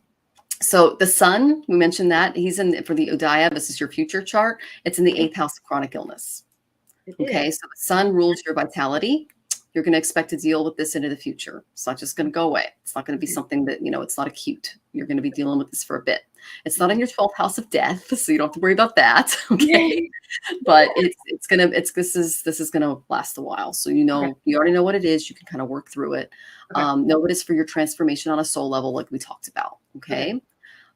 So the sun, we mentioned that he's in for the Udaya. This is your future chart. It's in the 8th house of chronic illness. Okay. So the sun rules your vitality. You're going to expect to deal with this into the future. It's not just going to go away. It's not going to be something that, it's not acute. You're going to be dealing with this for a bit. It's not in your 12th house of death, so you don't have to worry about that. Okay. But this is going to last a while. So, you already know what it is. You can kind of work through it. Know it is for your transformation on a soul level, like we talked about. Okay.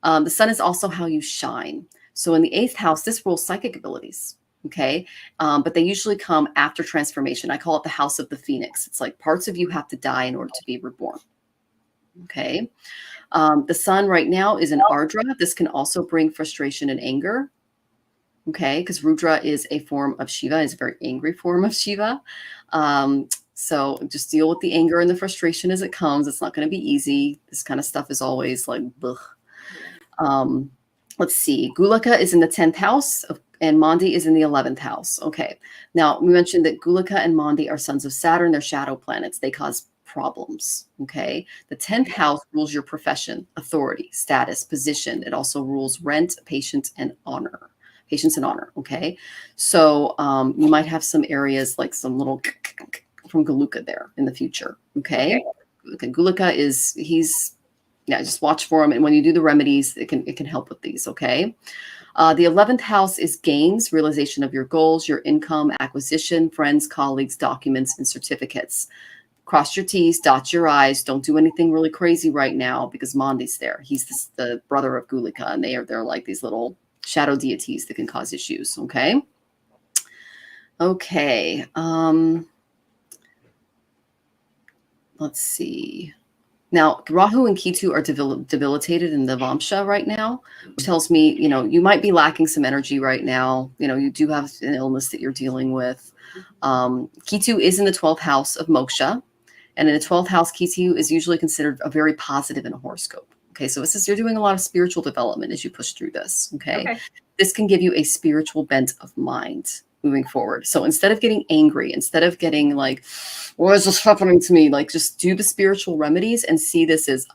The sun is also how you shine. So in the 8th house, this rules psychic abilities. Okay. But they usually come after transformation. I call it the house of the phoenix. It's like parts of you have to die in order to be reborn. Okay. The sun right now is in Ardra. This can also bring frustration and anger. Okay. Because Rudra is a form of Shiva, is a very angry form of Shiva. So just deal with the anger and the frustration as it comes. It's not going to be easy. This kind of stuff is always like, ugh. Let's see. Gulaka is in the 10th house and Mandi is in the 11th house. Okay. Now we mentioned that Gulaka and Mandi are sons of Saturn. They're shadow planets. They cause problems. Okay. The 10th house rules your profession, authority, status, position. It also rules rent, patience, and honor. Patience and honor. Okay. So you might have some areas like some little from Gulaka there in the future. Okay. Gulaka he's Yeah, just watch for them. And when you do the remedies, it can help with these, okay? The 11th house is gains, realization of your goals, your income, acquisition, friends, colleagues, documents, and certificates. Cross your T's, dot your I's. Don't do anything really crazy right now because Mandi's there. He's the brother of Gulika, and they're like these little shadow deities that can cause issues, okay? Okay. Let's see. Now, Rahu and Ketu are debilitated in the Vamsha right now, which tells me, you might be lacking some energy right now. You do have an illness that you're dealing with. Ketu is in the 12th house of Moksha. And in the 12th house, Ketu is usually considered a very positive in a horoscope. Okay, so this is you're doing a lot of spiritual development as you push through this. Okay. This can give you a spiritual bent of mind moving forward. So instead of getting angry, instead of getting like, what is this happening to me? Like, just do the spiritual remedies and see this is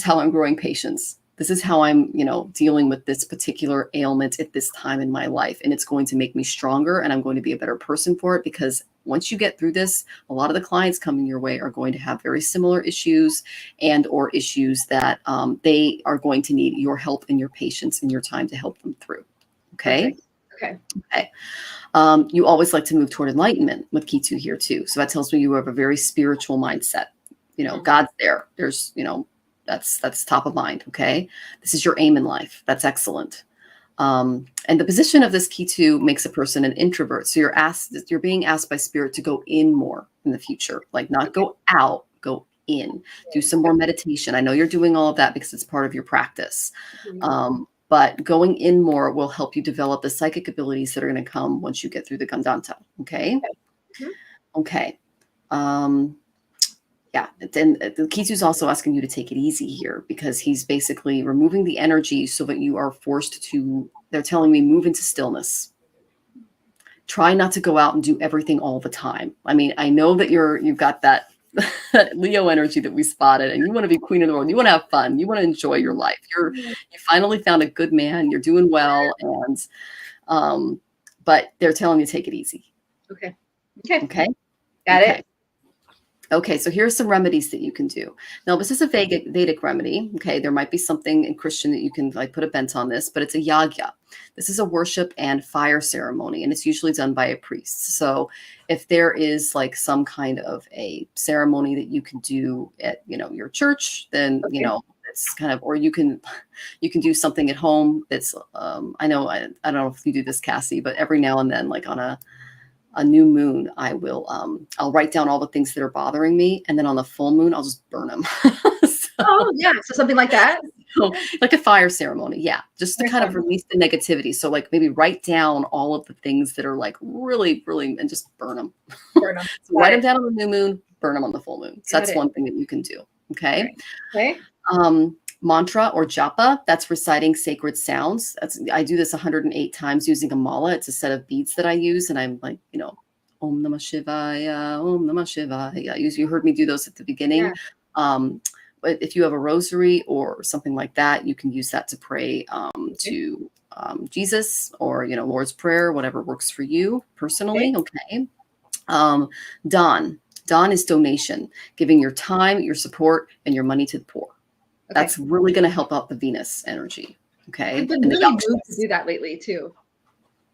how I'm growing patience. This is how I'm, dealing with this particular ailment at this time in my life. And it's going to make me stronger, and I'm going to be a better person for it, because once you get through this, a lot of the clients coming your way are going to have very similar issues or issues that they are going to need your help and your patience and your time to help them through. Okay. Okay. You always like to move toward enlightenment with Ketu here too. So that tells me you have a very spiritual mindset. God's there. There's, that's top of mind. Okay. This is your aim in life. That's excellent. And the position of this Ketu makes a person an introvert. So you're being asked by spirit to go in more in the future, like not go out, go in, do some more meditation. I know you're doing all of that because it's part of your practice. But going in more will help you develop the psychic abilities that are going to come once you get through the Gandanta. Okay. Okay. Yeah. Then the Ketu is also asking you to take it easy here, because he's basically removing the energy so that you are forced to, they're telling me, move into stillness. Try not to go out and do everything all the time. I mean, I know that you've got that Leo energy that we spotted, and you want to be queen of the world. You want to have fun. You want to enjoy your life. You finally found a good man. You're doing well. And, but they're telling you to take it easy. Okay. Got it. Okay, so here's some remedies that you can do. Now, this is a Vedic remedy. Okay, there might be something in Christian that you can like put a bent on this, but it's a yagya. This is a worship and fire ceremony, and it's usually done by a priest. So if there is like some kind of a ceremony that you can do at, your church, then, it's kind of, or you can do something at home. That's, I don't know if you do this, Cassie, but every now and then, like on a new moon, I'll write down all the things that are bothering me. And then on the full moon, I'll just burn them. So something like that. So, like a fire ceremony. Yeah. Just to kind of release the negativity. So like maybe write down all of the things that are like really, really, and just burn them. So write them down on the new moon, burn them on the full moon. So that's one thing that you can do. Okay. Mantra or japa, that's reciting sacred sounds. I do this 108 times using a mala. It's a set of beads that I use, and I'm like, Om Namah Shivaya, Om Namah Shivaya. You heard me do those at the beginning. But if you have a rosary or something like that, you can use that to pray to Jesus, or Lord's Prayer, whatever works for you personally. Okay. Dawn is donation, giving your time, your support, and your money to the poor. That's really going to help out the Venus energy. Okay. I've been really moved to do that lately too.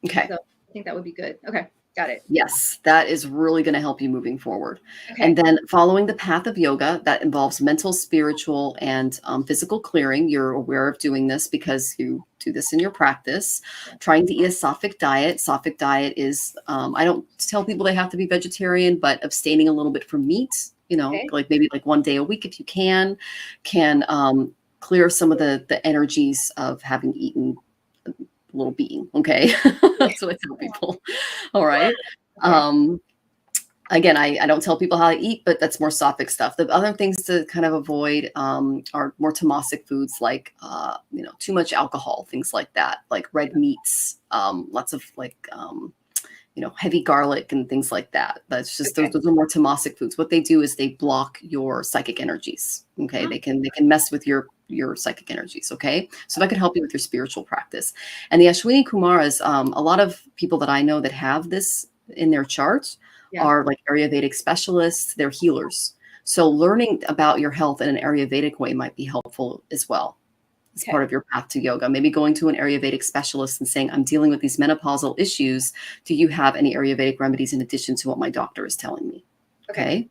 Okay. So I think that would be good. Okay. Got it. Yes. That is really going to help you moving forward. And then following the path of yoga, that involves mental, spiritual, and physical clearing. You're aware of doing this because you do this in your practice. Trying to eat a sattvic diet. Sattvic diet is, I don't tell people they have to be vegetarian, but abstaining a little bit from meat. Like maybe like one day a week, if you can clear some of the energies of having eaten a little being. Okay. That's what I tell people. All right. Again, I don't tell people how to eat, but that's more sattvic stuff. The other things to kind of avoid are more tamasic foods, like, too much alcohol, things like that, like red meats, lots of like, heavy garlic and things like that. That's just those are more tamasic foods. What they do is they block your psychic energies. Okay, they can mess with your psychic energies. Okay, so that can help you with your spiritual practice. And the Ashwini Kumaras, a lot of people that I know that have this in their chart are like Ayurvedic specialists. They're healers. So learning about your health in an Ayurvedic way might be helpful as well. As part of your path to yoga. Maybe going to an Ayurvedic specialist and saying, I'm dealing with these menopausal issues. Do you have any Ayurvedic remedies in addition to what my doctor is telling me? Okay.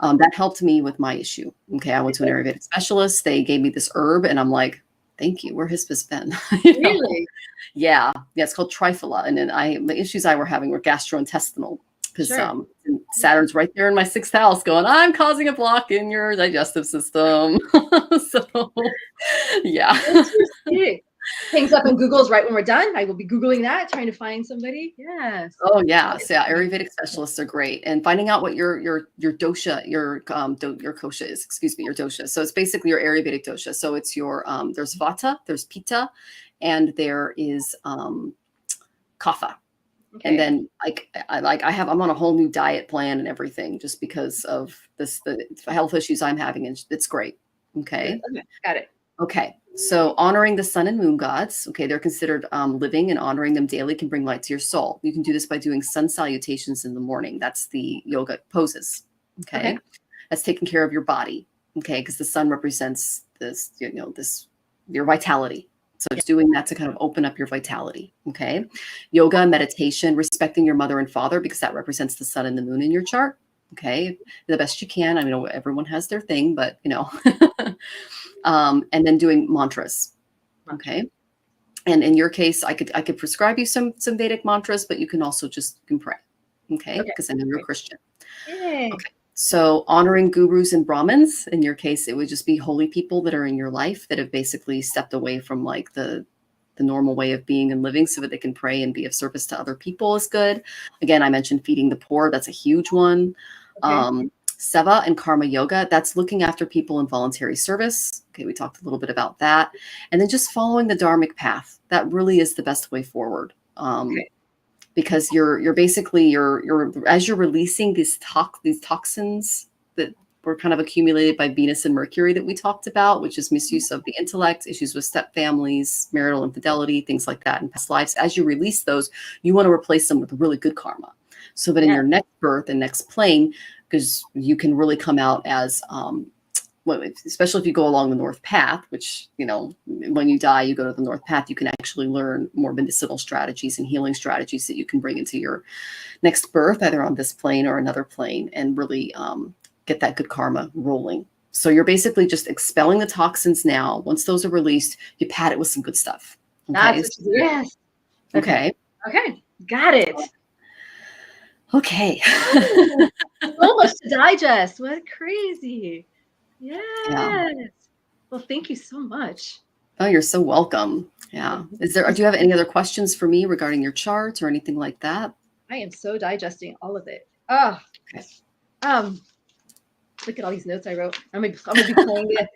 That helped me with my issue. Okay. I went to an Ayurvedic specialist. They gave me this herb and I'm like, thank you. Where has this been? Really? Yeah. Yeah. It's called triphala. And then the issues I were having were gastrointestinal. Because Saturn's right there in my 6th house going, I'm causing a block in your digestive system. So, yeah. Hangs up in Google's right when we're done. I will be Googling that, trying to find somebody. Yes. Oh, yeah. So, yeah, Ayurvedic specialists are great. And finding out what your dosha, your kosha is, your dosha. So it's basically your Ayurvedic dosha. So it's your, there's vata, there's pitta, and there is kapha. And then I'm on a whole new diet plan and everything just because of the health issues I'm having. And it's great. Okay. Got it. Okay. So honoring the sun and moon gods. Okay. They're considered living, and honoring them daily can bring light to your soul. You can do this by doing sun salutations in the morning. That's the yoga poses. Okay. That's taking care of your body. Okay. Because the sun represents this, your vitality. So just doing that to kind of open up your vitality. Okay. Yoga, meditation, respecting your mother and father, because that represents the sun and the moon in your chart. Okay. The best you can. I know everyone has their thing, but and then doing mantras. Okay. And in your case, I could prescribe you some Vedic mantras, but you can also you can pray. Okay. Because I know you're a Christian. Okay. So honoring gurus and Brahmins, in your case, it would just be holy people that are in your life that have basically stepped away from like the normal way of being and living so that they can pray and be of service to other people is good. Again, I mentioned feeding the poor. That's a huge one. Seva and karma yoga, that's looking after people in voluntary service. Okay, we talked a little bit about that. And then just following the dharmic path. That really is the best way forward. Because you're basically as you're releasing these toxins that were kind of accumulated by Venus and Mercury that we talked about, which is misuse of the intellect, issues with step families, marital infidelity, things like that in past lives. As you release those, you want to replace them with really good karma, so that in your next birth and next plane, because you can really come out as especially if you go along the North Path, which, when you die, you go to the North Path, you can actually learn more medicinal strategies and healing strategies that you can bring into your next birth, either on this plane or another plane, and really get that good karma rolling. So you're basically just expelling the toxins now. Once those are released, you pat it with some good stuff. Okay. Yes. Okay. Okay. Got it. Okay. So much to digest. What crazy. Yes. Well, thank you so much. Oh, you're so welcome. Yeah. Do you have any other questions for me regarding your charts or anything like that? I am so digesting all of it. Oh, okay. Look at all these notes I wrote. I'm gonna be playing it.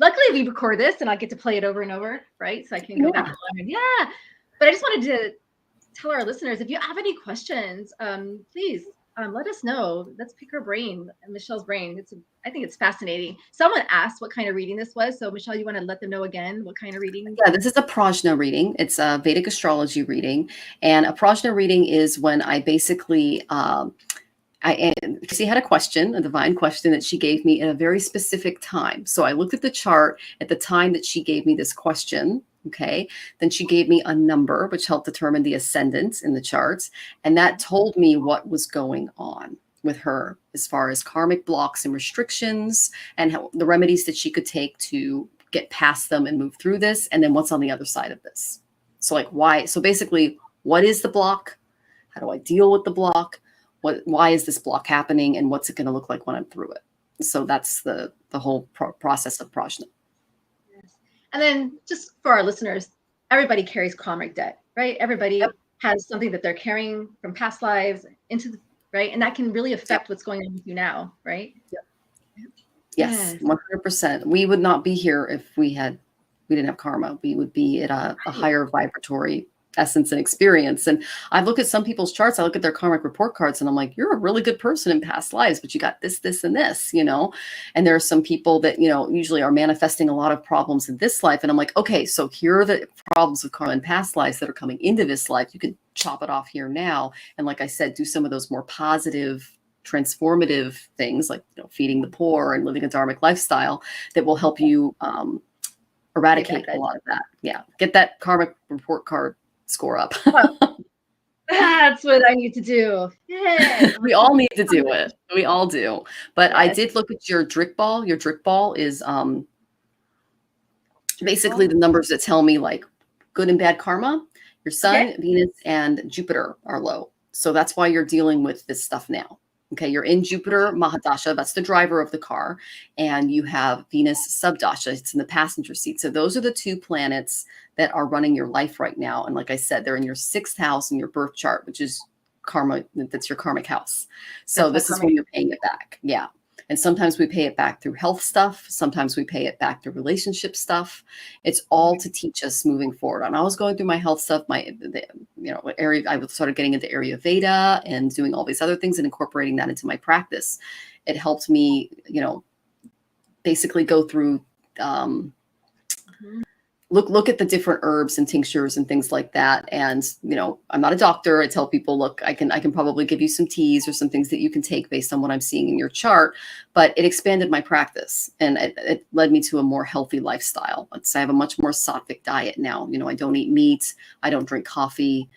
Luckily, we record this and I get to play it over and over, right? So I can go back on and But I just wanted to tell our listeners, if you have any questions, please let us know. Let's pick her brain, Michelle's brain. I think it's fascinating. Someone asked what kind of reading this was. So Michelle, you want to let them know again what kind of reading? Yeah, this is a prajna reading. It's a Vedic astrology reading. And a prajna reading is when I basically, Cassie had a question, a divine question that she gave me at a very specific time. So I looked at the chart at the time that she gave me this question. Okay. Then she gave me a number, which helped determine the ascendant in the charts. And that told me what was going on with her as far as karmic blocks and restrictions and the remedies that she could take to get past them and move through this. And then what's on the other side of this. So why? So basically, what is the block? How do I deal with the block? Why is this block happening? And what's it going to look like when I'm through it? So that's the whole process of prajna. And then just for our listeners, everybody carries karmic debt, right? Everybody has something that they're carrying from past lives into right? And that can really affect what's going on with you now, right? Yes, 100%. We would not be here if we didn't have karma. We would be at a higher vibratory essence and experience. And I look at some people's charts, I look at their karmic report cards and I'm like, you're a really good person in past lives, but you got this, this, and this, and there are some people that, usually are manifesting a lot of problems in this life. And I'm like, okay, so here are the problems with karma in past lives that are coming into this life. You can chop it off here now. And like I said, do some of those more positive transformative things like, you know, feeding the poor and living a dharmic lifestyle that will help you eradicate a lot of that. Yeah. Get that karmic report card score up. That's what I need to do. Yeah. We all need to do it. We all do. But Yes. I did look at your Drick ball. Your Drick ball is basically the numbers that tell me like good and bad karma. Your sun, Venus, and Jupiter are low. So that's why you're dealing with this stuff now. Okay, you're in Jupiter Mahadasha, that's the driver of the car, and you have Venus Subdasha, it's in the passenger seat. So those are the two planets that are running your life right now. And like I said, they're in your 6th house in your birth chart, which is karma, that's your karmic house. So this is when you're paying it back. Yeah. And sometimes we pay it back through health stuff. Sometimes we pay it back through relationship stuff. It's all to teach us moving forward. And I was going through my health stuff, area. I started getting into Ayurveda and doing all these other things and incorporating that into my practice. It helped me, basically go through, look at the different herbs and tinctures and things like that. And, I'm not a doctor. I tell people, look, I can probably give you some teas or some things that you can take based on what I'm seeing in your chart, but it expanded my practice and it led me to a more healthy lifestyle. I have a much more sattvic diet now. I don't eat meat. I don't drink coffee.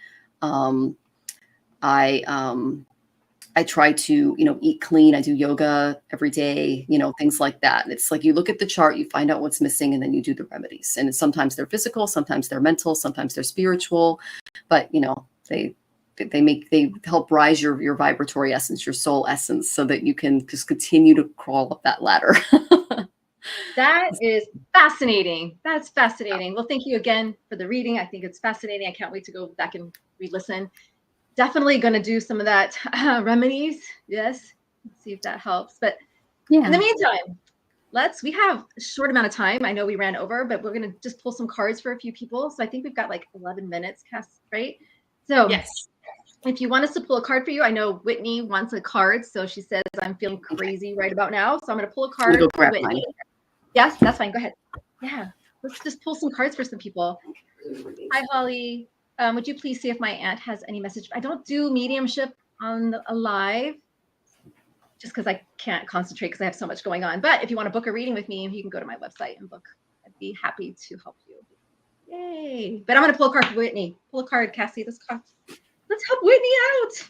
I try to, eat clean. I do yoga every day, things like that. It's like you look at the chart, you find out what's missing, and then you do the remedies. And sometimes they're physical, sometimes they're mental, sometimes they're spiritual, but they help rise your vibratory essence, your soul essence, so that you can just continue to crawl up that ladder. That is fascinating. That's fascinating. Well, thank you again for the reading. I think it's fascinating. I can't wait to go back and re-listen. Definitely going to do some of that remedies. Yes. Let's see if that helps. But in the meantime, we have a short amount of time. I know we ran over, but we're going to just pull some cards for a few people. So I think we've got like 11 minutes, Cass, right? So yes. If you want us to pull a card for you, I know Whitney wants a card. So she says, I'm feeling crazy right about now. So I'm going to pull a card for Whitney. Mine. Yes, that's fine. Go ahead. Yeah. Let's just pull some cards for some people. Hi, Holly. Would you please see if my aunt has any message? I don't do mediumship on a live just because I can't concentrate because I have so much going on. But if you want to book a reading with me, you can go to my website and book. I'd be happy to help you. Yay. But I'm going to pull a card for Whitney. Pull a card, Cassie. Let's help Whitney out.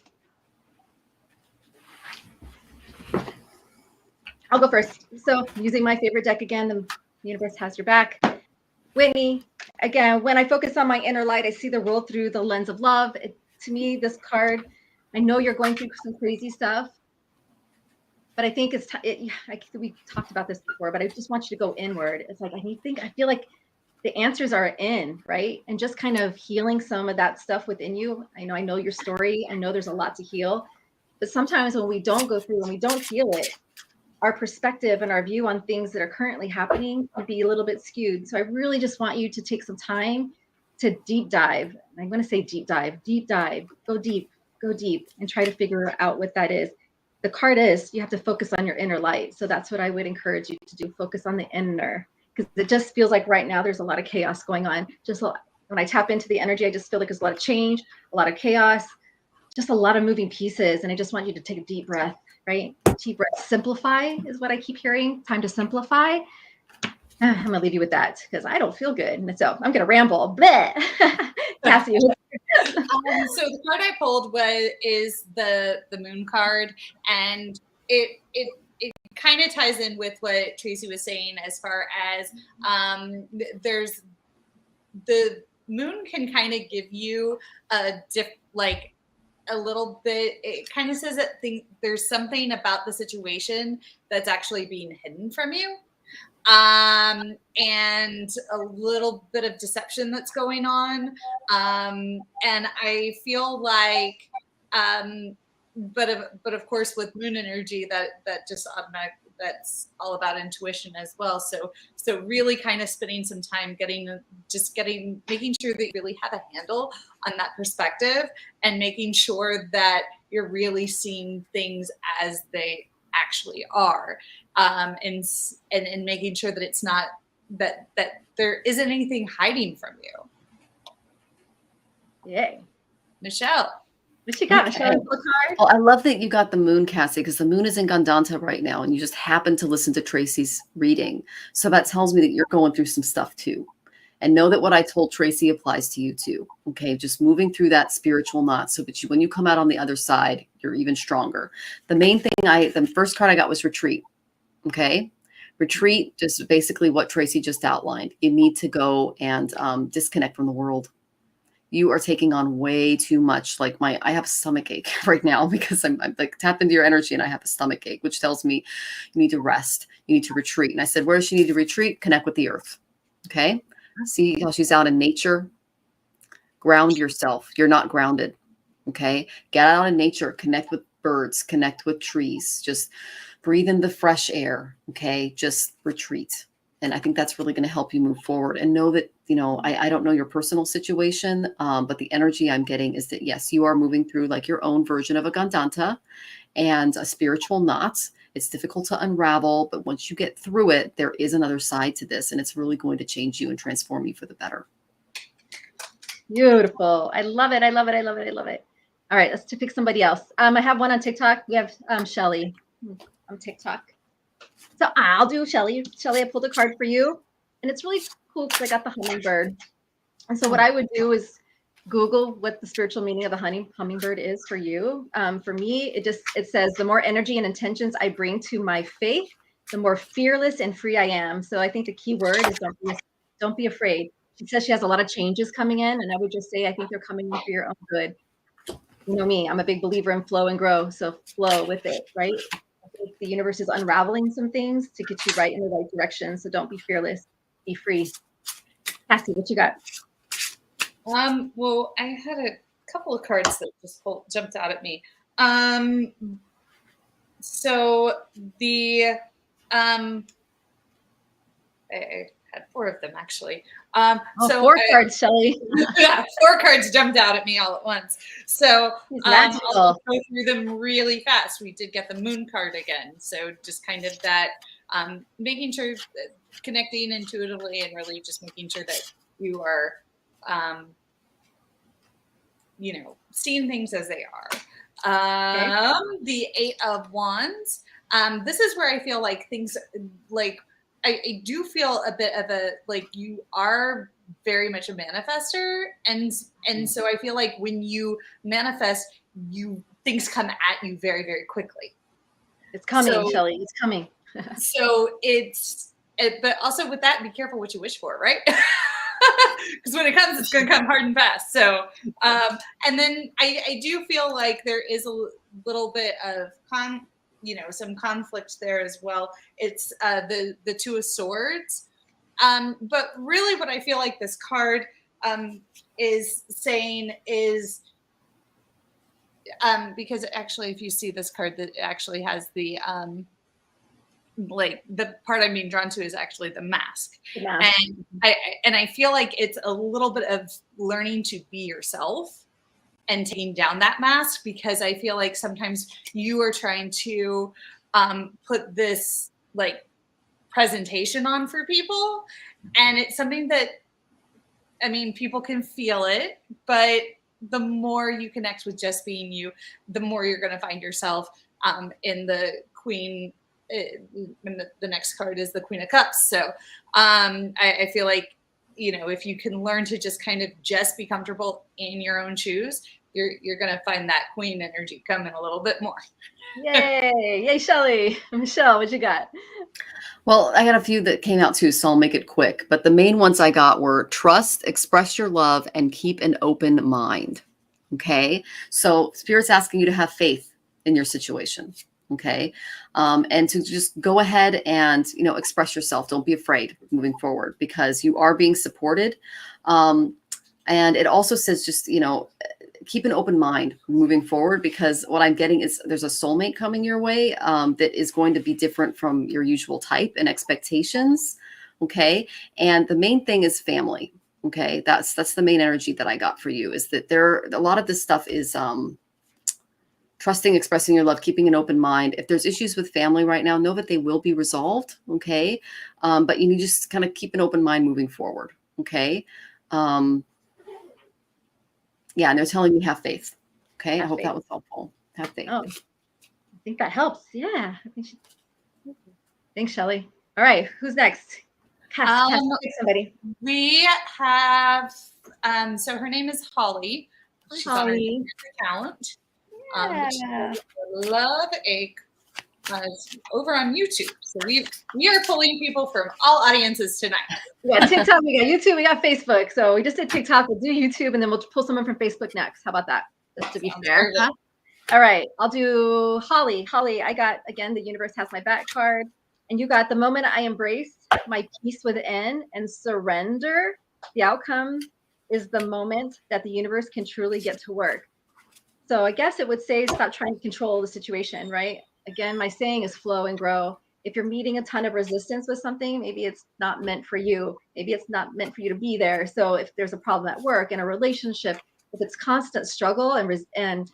I'll go first. So using my favorite deck again, the universe has your back. Whitney, again, when I focus on my inner light, I see the world through the lens of love. To me, this card, I know you're going through some crazy stuff, but I think we talked about this before, but I just want you to go inward. It's like, I feel like the answers are in, right? And just kind of healing some of that stuff within you. I know your story. I know there's a lot to heal, but sometimes when we don't go through, when we don't heal it, our perspective and our view on things that are currently happening would be a little bit skewed. So I really just want you to take some time to deep dive. I'm going to say deep dive, go deep, and try to figure out what that is. The card is, you have to focus on your inner light. So that's what I would encourage you to do. Focus on the inner, because it just feels like right now there's a lot of chaos going on. Just when I tap into the energy, I just feel like there's a lot of change, a lot of chaos, just a lot of moving pieces. And I just want you to take a deep breath. Right? Deep breath. Simplify is what I keep hearing. Time to simplify. I'm going to leave you with that because I don't feel good. And so I'm going to ramble. Cassie. So the card I pulled is the moon card. And it kind of ties in with what Tracey was saying as far as there's the moon can kind of give you a little bit, it kind of says that there's something about the situation that's actually being hidden from you. And a little bit of deception that's going on. And I feel like, but of course with moon energy, that just automatic, that's all about intuition as well. So really kind of spending some time making sure that you really have a handle on that perspective and making sure that you're really seeing things as they actually are. And making sure that it's not, that there isn't anything hiding from you. Yay. Michelle. What you got, Okay. Michelle? Pull a card. Well, I love that you got the moon, Cassie, because the moon is in Gandanta right now, and you just happened to listen to Tracy's reading. So that tells me that you're going through some stuff too. And know that what I told Tracy applies to you too. Okay. Just moving through that spiritual knot so that when you come out on the other side, you're even stronger. The main thing the first card I got was retreat. Okay. Retreat, just basically what Tracy just outlined. You need to go and disconnect from the world. You are taking on way too much. Like I have a stomach ache right now because I'm like tapped into your energy and I have a stomach ache, which tells me you need to rest. You need to retreat. And I said, where does she need to retreat? Connect with the earth. Okay. See how she's out in nature. Ground yourself. You're not grounded. Okay. Get out in nature. Connect with birds. Connect with trees. Just breathe in the fresh air. Okay. Just retreat. And I think that's really going to help you move forward and know that, I don't know your personal situation, but the energy I'm getting is that, yes, you are moving through like your own version of a Gandanta and a spiritual knot. It's difficult to unravel, but once you get through it, there is another side to this, and it's really going to change you and transform you for the better. Beautiful. I love it. I love it. I love it. I love it. All right, let's pick somebody else. I have one on TikTok. We have Shelly on TikTok. So I'll do Shelly. Shelly, I pulled a card for you. And it's really cool because I got the hummingbird. And so what I would do is Google what the spiritual meaning of the hummingbird is for you. For me, it says, the more energy and intentions I bring to my faith, the more fearless and free I am. So I think the key word is don't be afraid. She says she has a lot of changes coming in. And I would just say, I think they're coming in for your own good. You know me, I'm a big believer in flow and grow. So flow with it, right? I think the universe is unraveling some things to get you right in the right direction. So don't be fearless, be free. Cassie, what you got? Well, I had a couple of cards that just jumped out at me. So I had 4 of them actually. So 4 cards, Shelly. Yeah, 4 cards jumped out at me all at once. So I'll go through them really fast. We did get the moon card again. So just kind of that, making sure that connecting intuitively and really just making sure that you are, seeing things as they are. The 8 of Wands. This is where I feel like things like, I do feel a bit of you are very much a manifester. And so I feel like when you manifest, things come at you very, very quickly. It's coming, Shelly. It's coming. So but also with that, be careful what you wish for, right? Because when it comes, it's going to come hard and fast. So, and then I do feel like there is a little bit of some conflict there as well. It's the 2 of Swords. But really what I feel like this card is saying is, because actually if you see this card, that actually has the the part I'm being drawn to is actually the mask. And I feel like it's a little bit of learning to be yourself and taking down that mask, because I feel like sometimes you are trying to put this presentation on for people, and it's something that, people can feel it, but the more you connect with just being you, the more you're going to find yourself in the Queen. And the next card is the Queen of Cups. So I feel like, if you can learn to just kind of just be comfortable in your own shoes, you're going to find that Queen energy coming a little bit more. Yay. Yay, Shelly. Michelle, what you got? Well, I got a few that came out too, so I'll make it quick. But the main ones I got were trust, express your love, and keep an open mind. Okay. So Spirit's asking you to have faith in your situation. Okay. And to just go ahead and, express yourself. Don't be afraid moving forward, because you are being supported. And it also says just, keep an open mind moving forward, because what I'm getting is there's a soulmate coming your way that is going to be different from your usual type and expectations. Okay. And the main thing is family. Okay. That's the main energy that I got for you, is that a lot of this stuff is, trusting, expressing your love, keeping an open mind. If there's issues with family right now, know that they will be resolved. Okay. But you need to just kind of keep an open mind moving forward. Okay. Yeah. And they're telling you have faith. Okay. I Have hope faith. that was helpful. Have faith. Oh, I think that helps. Yeah. Thanks, Shelly. All right. Who's next? Cass, pick somebody. We have, so her name is Holly. She's on our account. Yeah. Love a over on YouTube. So we are pulling people from all audiences tonight. We got TikTok, we got YouTube, we got Facebook. So we just did TikTok, we'll do YouTube, and then we'll pull someone from Facebook next. How about that? Just to be fair. Huh? All right, I'll do Holly. Holly, I got, again, the universe has my back card. And you got the moment I embrace my peace within and surrender, the outcome is the moment that the universe can truly get to work. So I guess it would say stop trying to control the situation, right? Again, my saying is flow and grow. If you're meeting a ton of resistance with something, maybe it's not meant for you. Maybe it's not meant for you to be there. So if there's a problem at work, in a relationship, if it's constant struggle and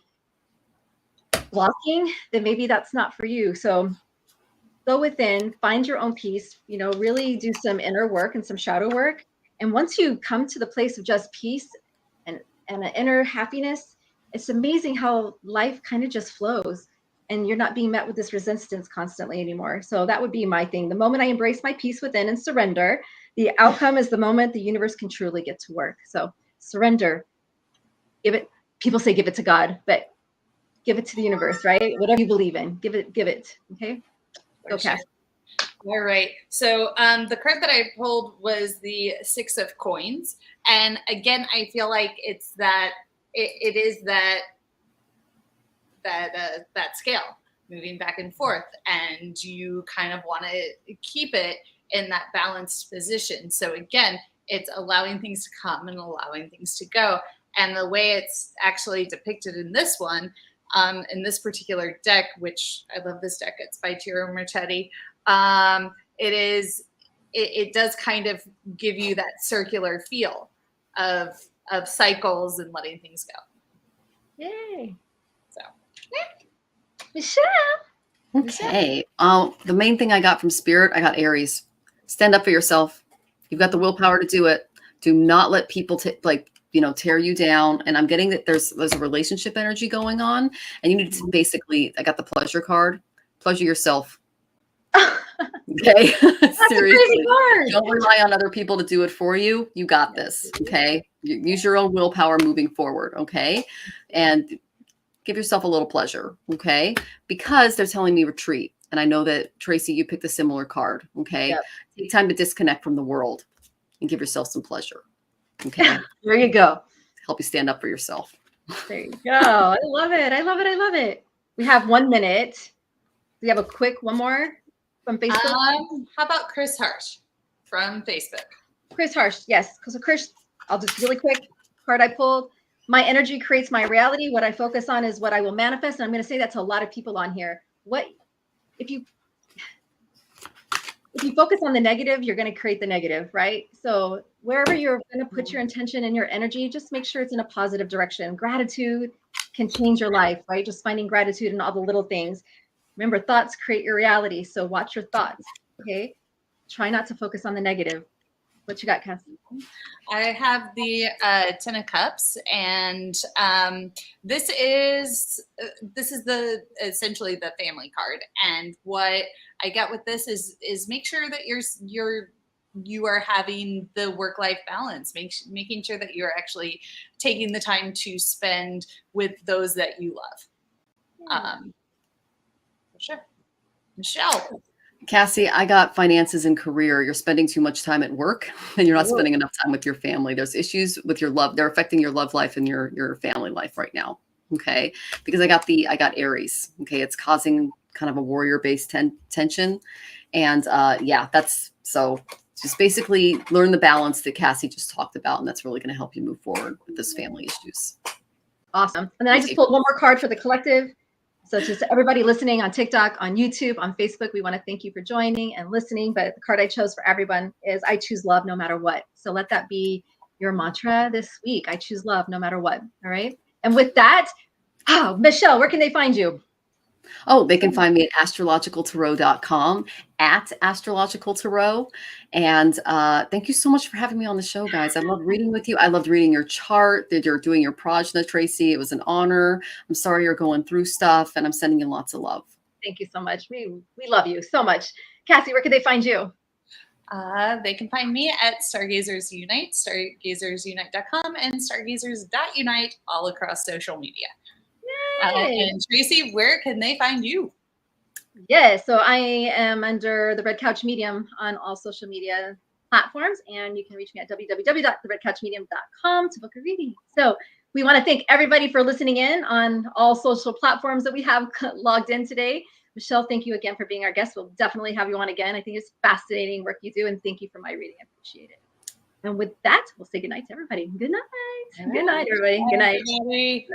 blocking, then maybe that's not for you. So go within, find your own peace, really do some inner work and some shadow work. And once you come to the place of just peace and an inner happiness, it's amazing how life kind of just flows and you're not being met with this resistance constantly anymore. So that would be my thing. The moment I embrace my peace within and surrender, the outcome is the moment the universe can truly get to work. So surrender, give it, people say give it to God, but give it to the universe, right? Whatever you believe in, give it, okay? Go, Cass. All right. So the card that I pulled was the Six of Coins. And again, I feel like it's that, it is that scale moving back and forth. And you kind of want to keep it in that balanced position. So again, it's allowing things to come and allowing things to go. And the way it's actually depicted in this one, in this particular deck, which I love this deck, it's by Tiro Marchetti. It does kind of give you that circular feel of cycles and letting things go. Yay. So, yeah. Michelle. Okay. The main thing I got from Spirit, I got Aries. Stand up for yourself. You've got the willpower to do it. Do not let people tear you down. And I'm getting that there's a relationship energy going on, and you need to basically, I got the pleasure card, pleasure yourself. Okay. Seriously. Don't rely on other people to do it for you. You got this. Okay. Use your own willpower moving forward. Okay. And give yourself a little pleasure. Okay. Because they're telling me retreat. And I know that Tracey, you picked a similar card. Okay. Yep. Take time to disconnect from the world and give yourself some pleasure. Okay. There you go. Help you stand up for yourself. There you go. I love it. I love it. I love it. We have 1 minute. Do we have a quick one more from Facebook? How about Chris Harsh from Facebook? Chris Harsh, yes. So Chris, I'll just really quick card I pulled. My energy creates my reality. What I focus on is what I will manifest. And I'm going to say that to a lot of people on here. What if you focus on the negative, you're going to create the negative, right? So wherever you're going to put your intention and your energy, just make sure it's in a positive direction. Gratitude can change your life, right? Just finding gratitude in all the little things. Remember, thoughts create your reality. So watch your thoughts, okay? Try not to focus on the negative. What you got, Cassie? I have the Ten of Cups, and this is essentially the family card. And what I get with this is make sure that you are having the work-life balance, making sure that you're actually taking the time to spend with those that you love. For sure. Michelle. Cassie, I got finances and career. You're spending too much time at work and you're not spending enough time with your family. There's issues with your love. They're affecting your love life and your family life right now. Okay. Because I got Aries. Okay. It's causing kind of a warrior-based tension. And that's so just basically learn the balance that Cassie just talked about. And that's really going to help you move forward with this family issues. Awesome. And then I just pulled one more card for the collective. So to everybody listening on TikTok, on YouTube, on Facebook, we want to thank you for joining and listening. But the card I chose for everyone is I choose love no matter what. So let that be your mantra this week. I choose love no matter what. All right. And with that, Michelle, where can they find you? Oh, they can find me at astrologicaltarot.com, at astrologicaltarot. And thank you so much for having me on the show, guys. I love reading with you. I loved reading your chart that you're doing your prajna, Tracy. It was an honor. I'm sorry you're going through stuff, and I'm sending you lots of love. Thank you so much. We love you so much. Cassie, where can they find you? They can find me at Stargazers Unite, stargazersunite.com, and stargazers.unite all across social media. And Tracy, where can they find you? Yes, so I am under the Red Couch Medium on all social media platforms, and you can reach me at www.theredcouchmedium.com to book a reading. So we want to thank everybody for listening in on all social platforms that we have logged in today. Michelle, thank you again for being our guest. We'll definitely have you on again. I think it's fascinating work you do, and thank you for my reading. I appreciate it. And with that, we'll say goodnight to everybody. Good night. Good night, everybody. Good night. Good night.